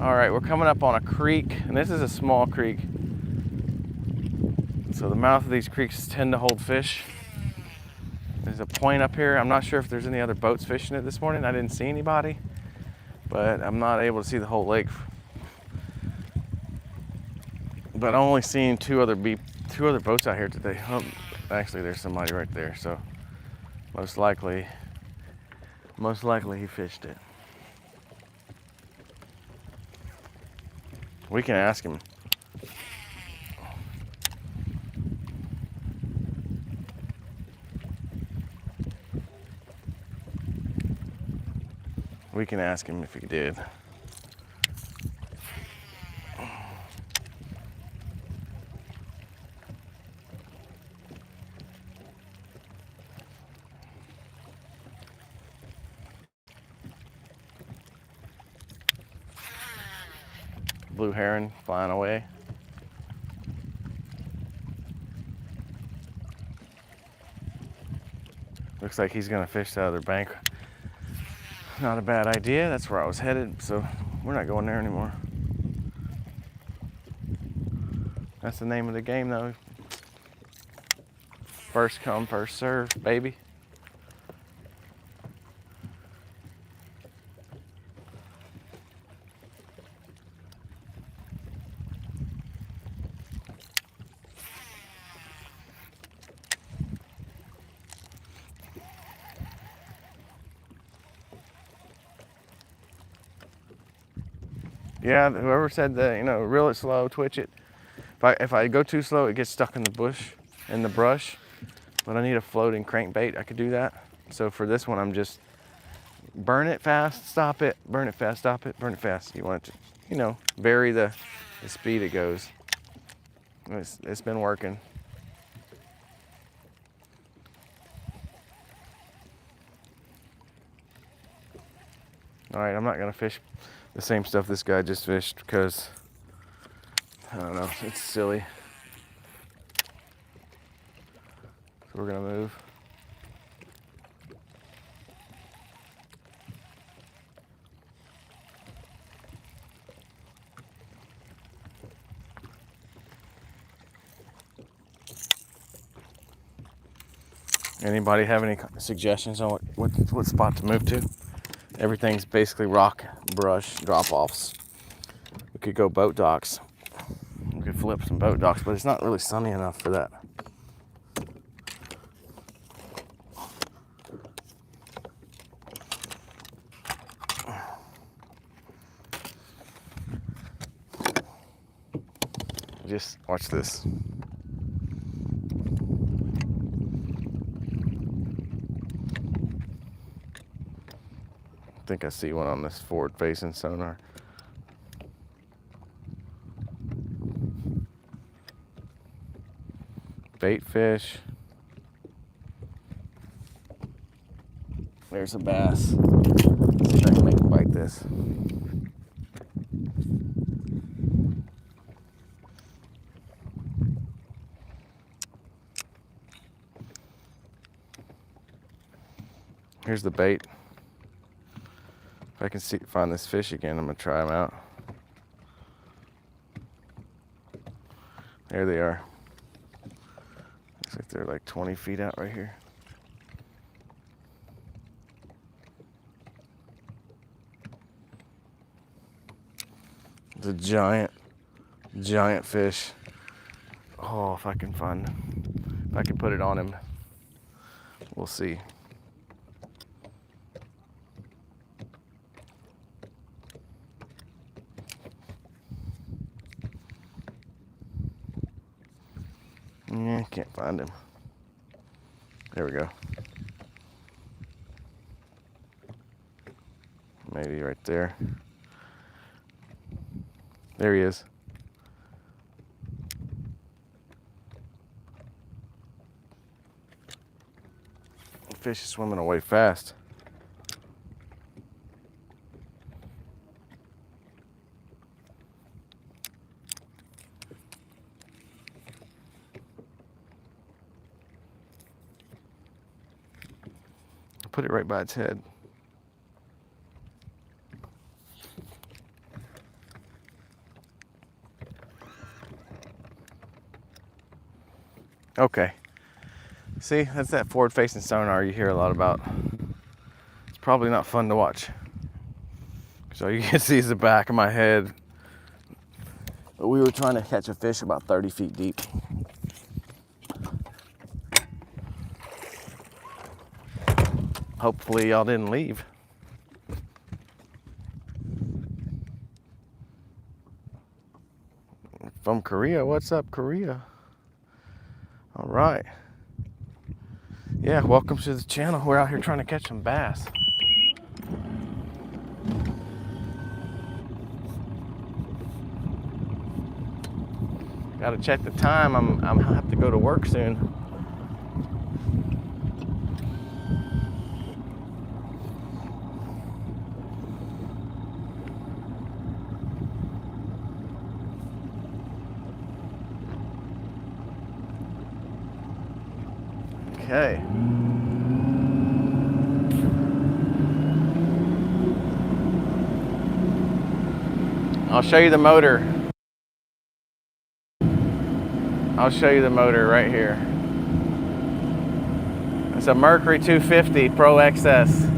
All right, we're coming up on a creek, and this is a small creek. So the mouth of these creeks tend to hold fish. There's a point up here. I'm not sure if there's any other boats fishing it this morning. I didn't see anybody, but I'm not able to see the whole lake. But I'm only seeing two other boats out here today. Oh, actually, there's somebody right there. So most likely he fished it. We can ask him. We can ask him if he did. Blue heron flying away. Looks like he's gonna fish the other bank. Not a bad idea. That's where I was headed, so we're not going there anymore. That's the name of the game, though. First come, first serve, baby. Yeah, whoever said that, reel it slow, twitch it. If I go too slow, it gets stuck in the bush, in the brush. But I need a floating crankbait. I could do that. So for this one, I'm just burn it fast, stop it, burn it fast, stop it, burn it fast. You want it to, vary the speed it goes. It's been working. All right, I'm not gonna fish the same stuff this guy just fished because, I don't know, it's silly. So we're gonna move. Anybody have any suggestions on what spot to move to? Everything's basically rock, brush, drop-offs. We could go boat docks. We could flip some boat docks, but it's not really sunny enough for that. Just watch this. I think I see one on this forward facing sonar. Bait fish. There's a bass. Let's see if I can make him bite this. Here's the bait. If I can find this fish again, I'm gonna try them out. There they are. Looks like they're like 20 feet out right here. It's a giant fish. Oh, if I can put it on him, we'll see. Yeah, can't find him. There we go. Maybe right there. There he is. The fish is swimming away fast. Put it right by its head. Okay. See, that's that forward-facing sonar you hear a lot about. It's probably not fun to watch. So you can see is the back of my head. But we were trying to catch a fish about 30 feet deep. Hopefully y'all didn't leave. From Korea, what's up, Korea? All right. Yeah, welcome to the channel. We're out here trying to catch some bass. Gotta check the time. I'm gonna have to go to work soon. Okay. I'll show you the motor. I'll show you the motor right here. It's a Mercury 250 Pro XS.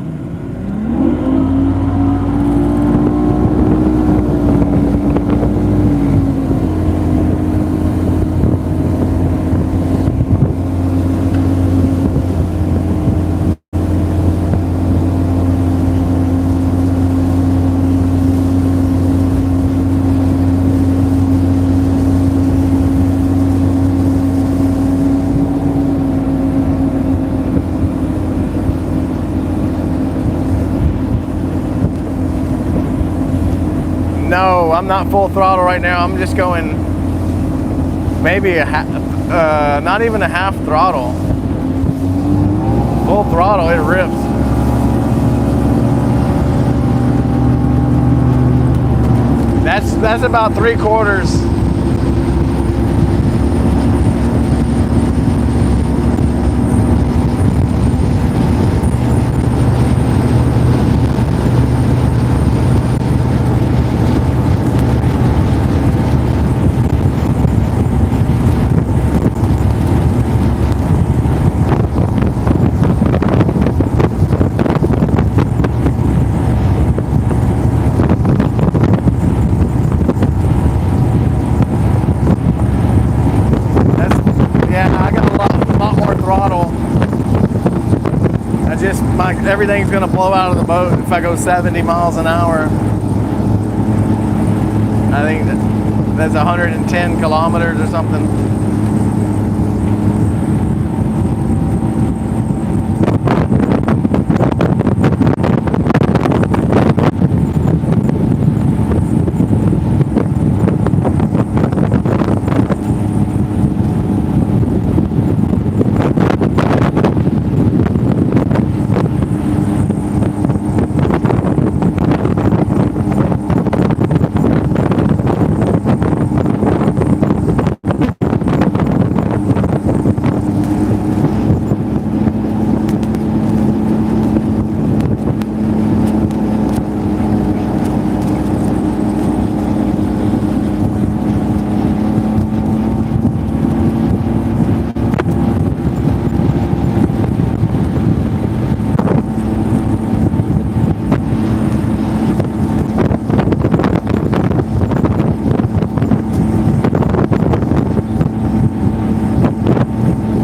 No, I'm not full throttle right now. I'm just going maybe not even a half throttle. Full throttle, it rips. That's about 3/4. Everything's gonna blow out of the boat if I go 70 miles an hour. I think that That's 110 kilometers or something.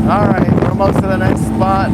All right, we're almost to the next spot.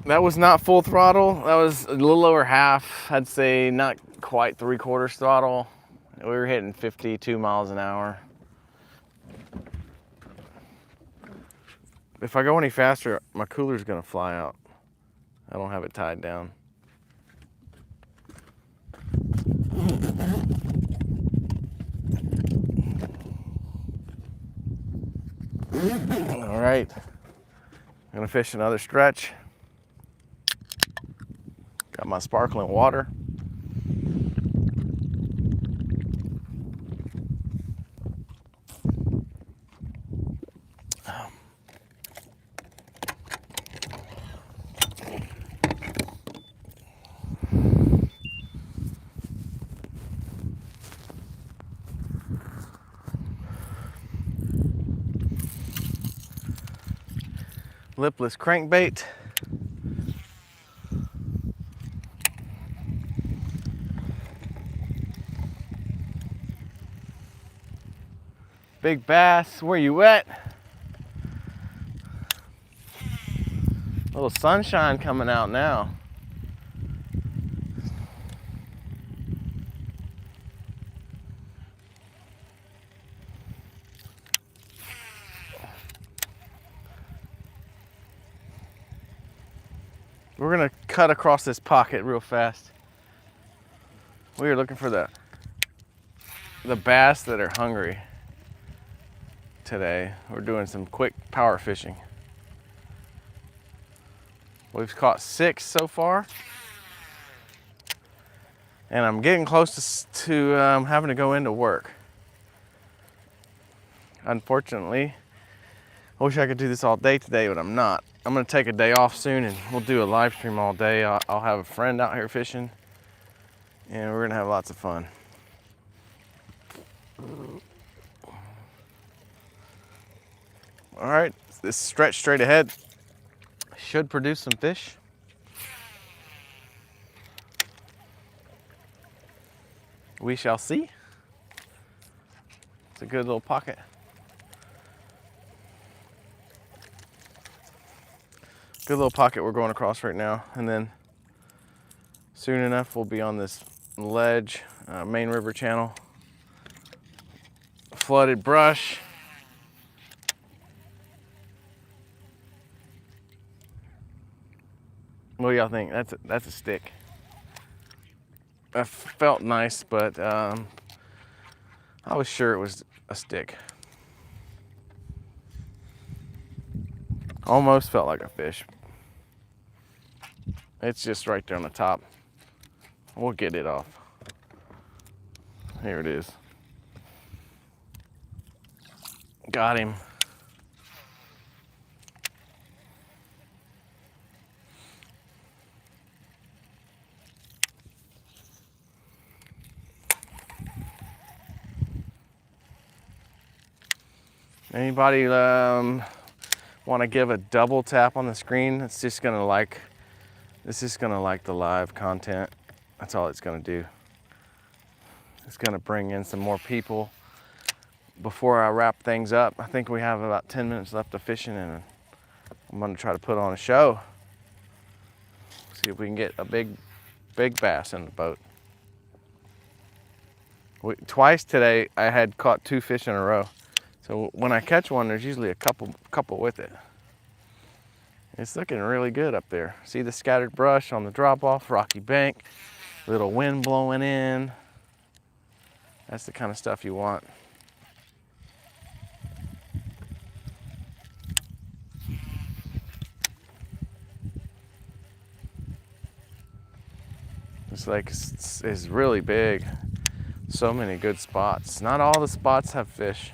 That was not full throttle. That was a little over half. I'd say not quite 3/4 throttle. We were hitting 52 miles an hour. If I go any faster, my cooler's gonna fly out. I don't have it tied down. All right, I'm gonna fish another stretch. Got my sparkling water. Lipless crankbait. Big bass, where you at? A little sunshine coming out now. We're gonna cut across this pocket real fast. We are looking for the bass that are hungry today. We're doing some quick power fishing. We've caught 6 so far, and I'm getting close to having to go into work. Unfortunately, I wish I could do this all day today, but I'm not. I'm gonna take a day off soon and we'll do a live stream all day. I'll have a friend out here fishing and we're gonna have lots of fun. All right, this stretch straight ahead should produce some fish. We shall see. It's a good little pocket. Good little pocket we're going across right now, and then soon enough we'll be on this ledge, main river channel. Flooded brush. What do y'all think? That's a stick. That felt nice, but I was sure it was a stick. Almost felt like a fish. It's just right there on the top. We'll get it off. Here it is. Got him. Anybody want to give a double tap on the screen? It's just gonna like the live content. That's all it's gonna do. It's gonna bring in some more people before I wrap things up. I think we have about 10 minutes left of fishing, and I'm gonna try to put on a show. See if we can get a big bass in the boat. Twice today I had caught 2 fish in a row. So when I catch one, there's usually a couple with it. It's looking really good up there. See the scattered brush on the drop-off, rocky bank, little wind blowing in. That's the kind of stuff you want. This lake is really big. So many good spots. Not all the spots have fish.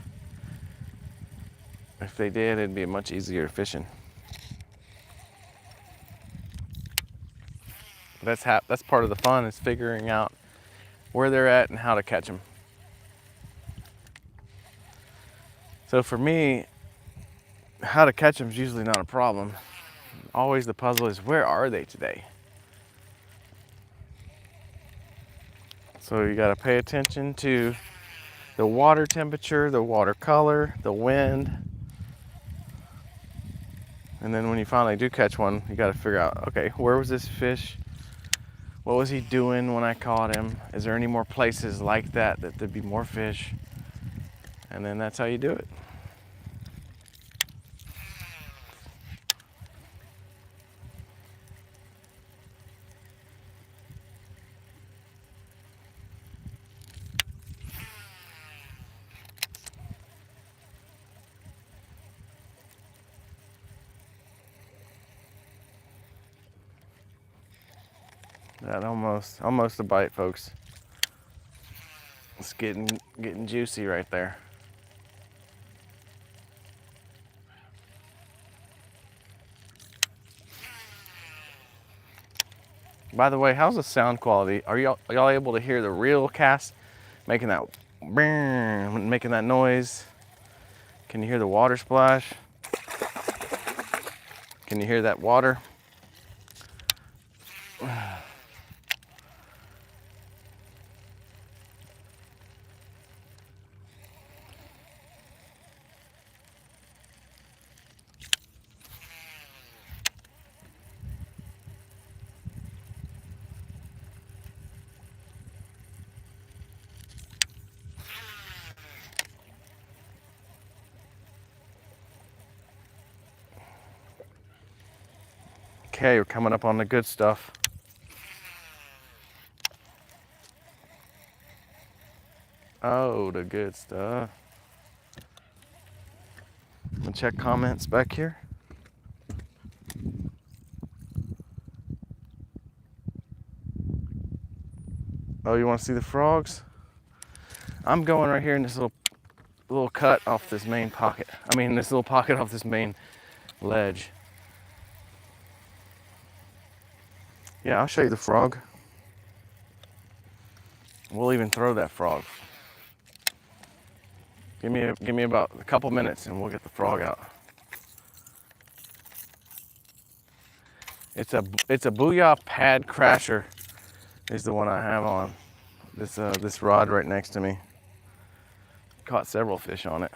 If they did, it'd be much easier fishing. That's part of the fun, is figuring out where they're at and how to catch them. So for me, how to catch them is usually not a problem. Always the puzzle is, where are they today? So you gotta pay attention to the water temperature, the water color, the wind. And then when you finally do catch one, you gotta figure out, okay, where was this fish? What was he doing when I caught him? Is there any more places like that there'd be more fish? And then that's how you do it. That almost a bite, folks. It's getting juicy right there. By the way, how's the sound quality? Are y'all able to hear the reel cast making that noise? Can you hear the water splash? Can you hear that water? Okay, we're coming up on the good stuff. Oh, the good stuff. I'm gonna check comments back here. Oh, you want to see the frogs? I'm going right here in this little cut off this main pocket. I mean, this little pocket off this main ledge. Yeah, I'll show you the frog. We'll even throw that frog. Give me about a couple minutes and we'll get the frog out. It's a Booyah Pad Crasher is the one I have on. This rod right next to me. caught several fish on it.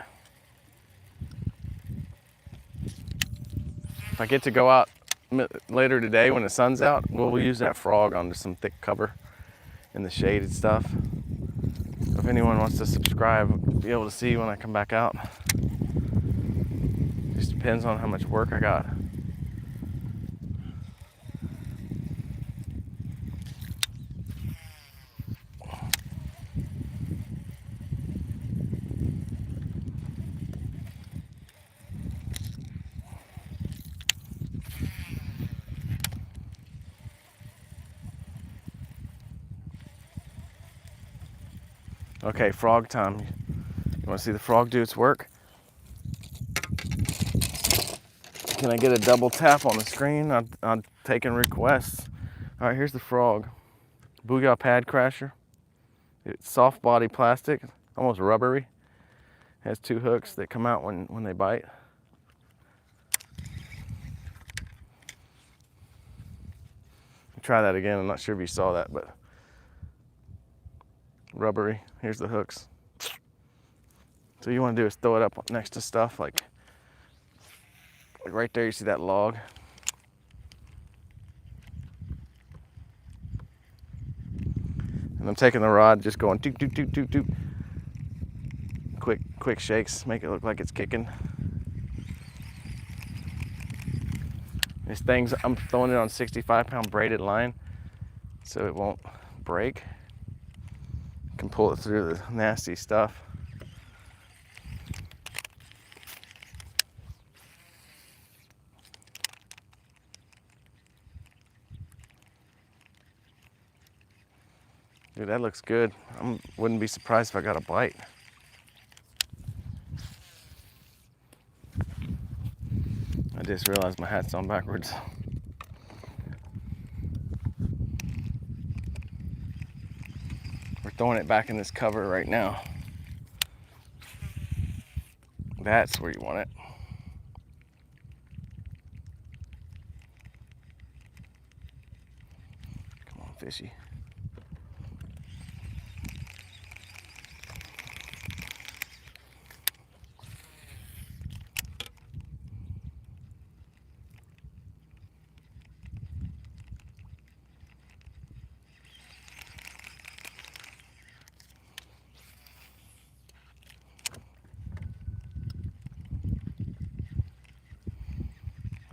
If I get to go out later today when the sun's out, we'll use that frog onto some thick cover in the shaded stuff. If anyone wants to subscribe, be able to see when I come back out. Just depends on how much work I got. Okay, frog time. You want to see the frog do its work? Can I get a double tap on the screen? I'm taking requests. All right, here's the frog. Booyah pad crasher. It's soft body plastic, almost rubbery. Has 2 hooks that come out when they bite. Try that again. I'm not sure if you saw that, but rubbery. Here's the hooks. So you want to do is throw it up next to stuff like right there. You see that log? And I'm taking the rod, just going doop doop doop doop doop. Quick shakes, make it look like it's kicking. These things, I'm throwing it on 65-pound braided line so it won't break. Can pull it through the nasty stuff. Dude, that looks good. I wouldn't be surprised if I got a bite. I just realized my hat's on backwards. We're throwing it back in this cover right now. That's where you want it. Come on, fishy.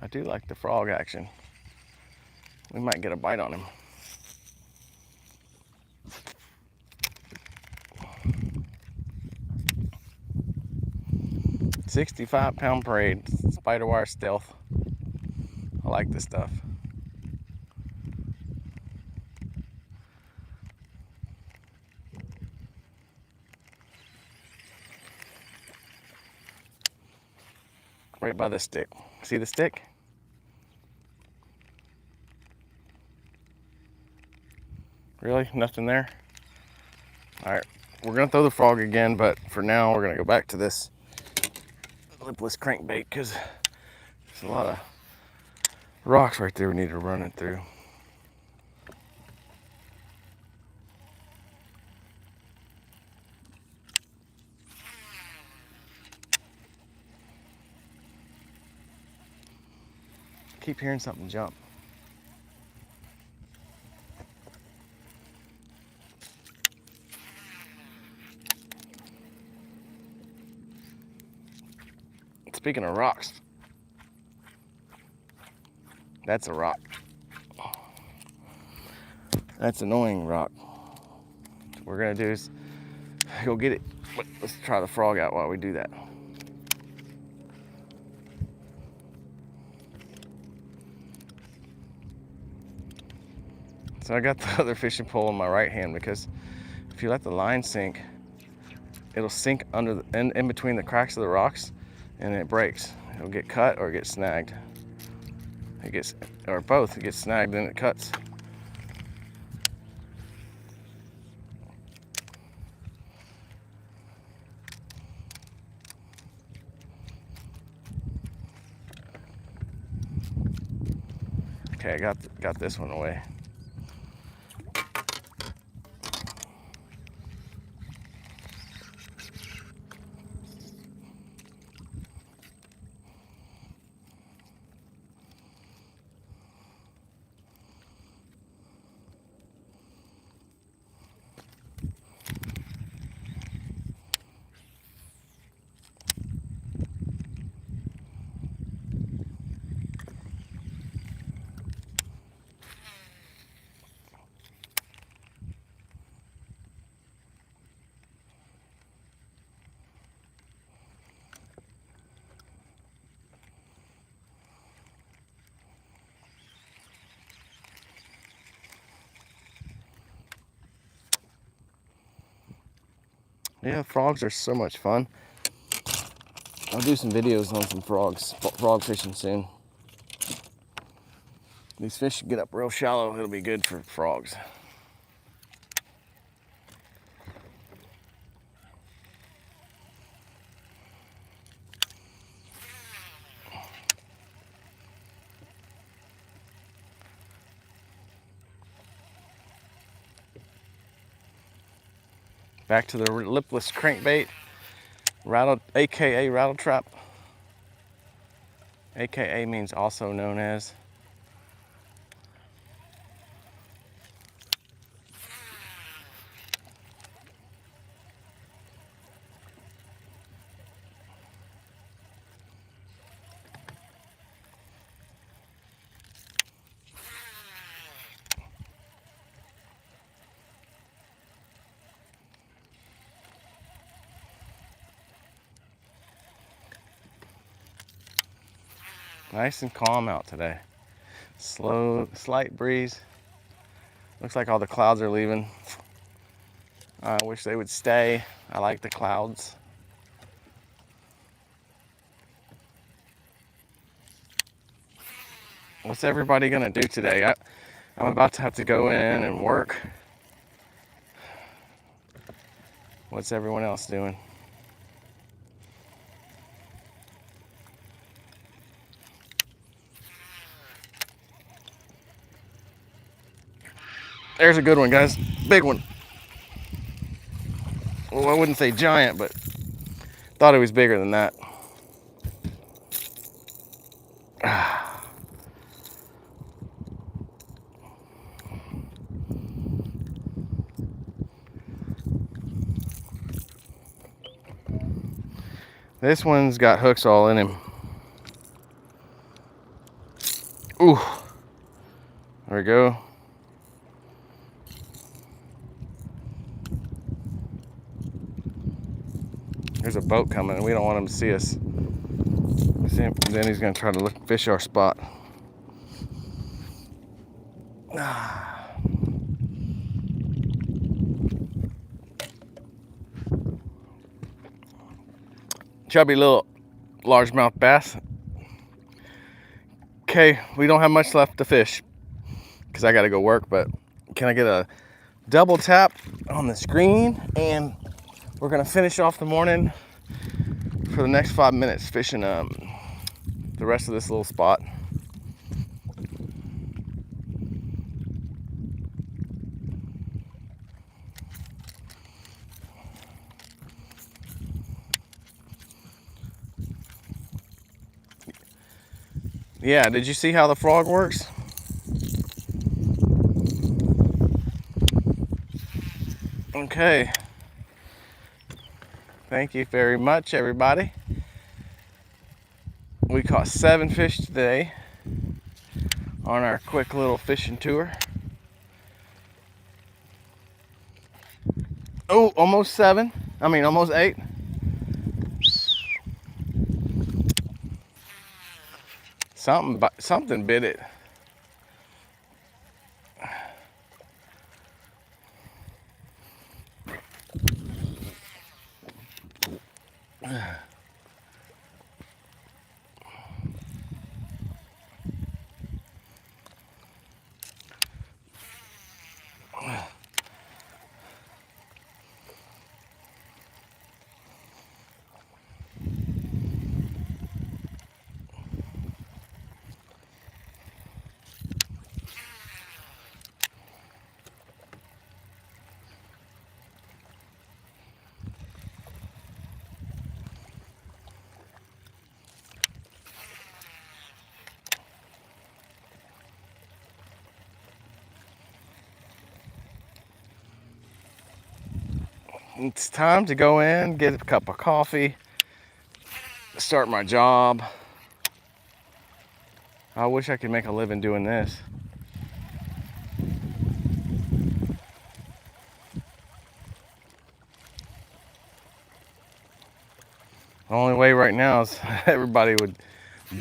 I do like the frog action. We might get a bite on him. $65-pound braid, spider wire stealth. I like this stuff. Right by the stick. See the stick? Really? Nothing there? All right, we're gonna throw the frog again, but for now we're gonna go back to this lipless crankbait because there's a lot of rocks right there we need to run it through. Keep hearing something jump. Speaking of rocks, that's a rock. That's annoying rock. What we're gonna do is go get it. Let's try the frog out while we do that. So I got the other fishing pole in my right hand because if you let the line sink, it'll sink under in between the cracks of the rocks and it breaks. It'll get cut or get snagged. It gets, or both, it gets snagged and it cuts. Okay, I got this one away. Yeah, frogs are so much fun. I'll do some videos on some frog fishing soon. These fish get up real shallow, it'll be good for frogs. Back to the lipless crankbait, aka rattle trap. AKA means also known as. Nice and calm out today. Slow, slight breeze. Looks like all the clouds are leaving. I wish they would stay. I like the clouds. What's everybody gonna do today? I'm about to have to go in and work. What's everyone else doing? There's a good one, guys. Big one. Well, I wouldn't say giant, but thought it was bigger than that. This one's got hooks all in him. Ooh. There we go. There's a boat coming and we don't want him to see us. Then he's gonna try to fish our spot. Chubby little largemouth bass. Okay, we don't have much left to fish because I gotta go work, but can I get a double tap on the screen? And we're gonna finish off the morning for the next 5 minutes fishing the rest of this little spot. Yeah, did you see how the frog works? Okay. Thank you very much, everybody. We caught 7 fish today on our quick little fishing tour. Oh, almost 7. I mean, almost 8. Something bit it. It's time to go in, get a cup of coffee, start my job. I wish I could make a living doing this. The only way right now is everybody would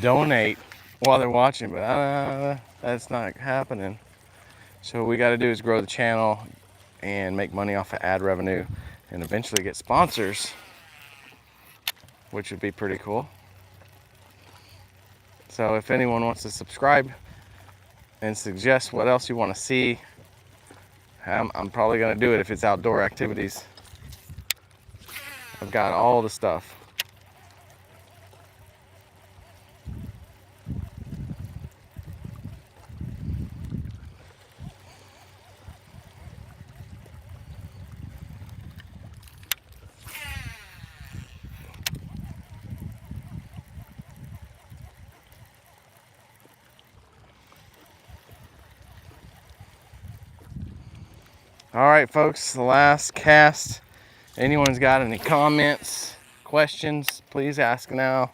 donate while they're watching, but that's not happening. So what we got to do is grow the channel and make money off of ad revenue and eventually get sponsors, which would be pretty cool. So if anyone wants to subscribe and suggest what else you want to see, I'm probably going to do it if it's outdoor activities. I've got all the stuff. All right, folks, the last cast. Anyone's got any comments, questions, please ask now.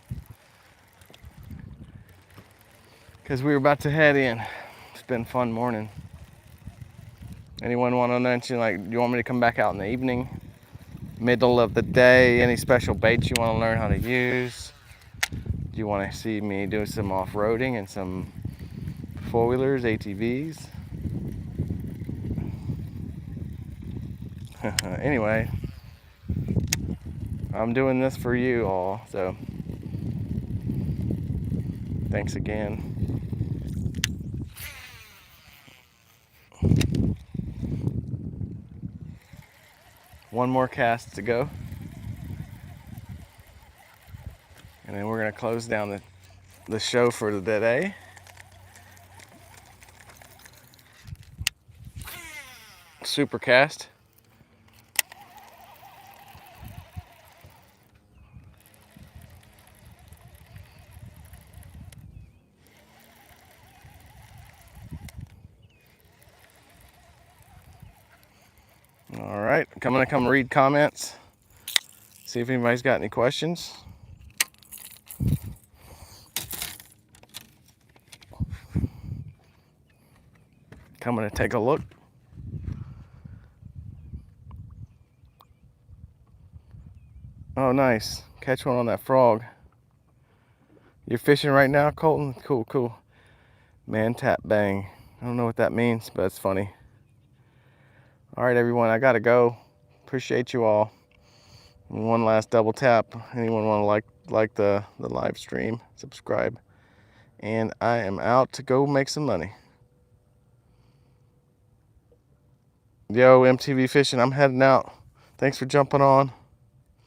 Because we're about to head in. It's been a fun morning. Anyone want to mention, like, you want me to come back out in the evening, middle of the day? Any special baits you want to learn how to use? Do you want to see me do some off-roading and some four-wheelers, ATVs? Anyway, I'm doing this for you all, so thanks again. One more cast to go, and then we're going to close down the show for the day. Super cast. All right, I'm gonna come read comments, see if anybody's got any questions. Coming to take a look. Oh, nice. Catch one on that frog. You're fishing right now, Colton? Cool, cool. Man tap bang. I don't know what that means, but it's funny. All right, everyone, I gotta go. Appreciate you all. And one last double tap. Anyone want to like the live stream, subscribe. And I am out to go make some money. Yo, MTV Fishing, I'm heading out. Thanks for jumping on.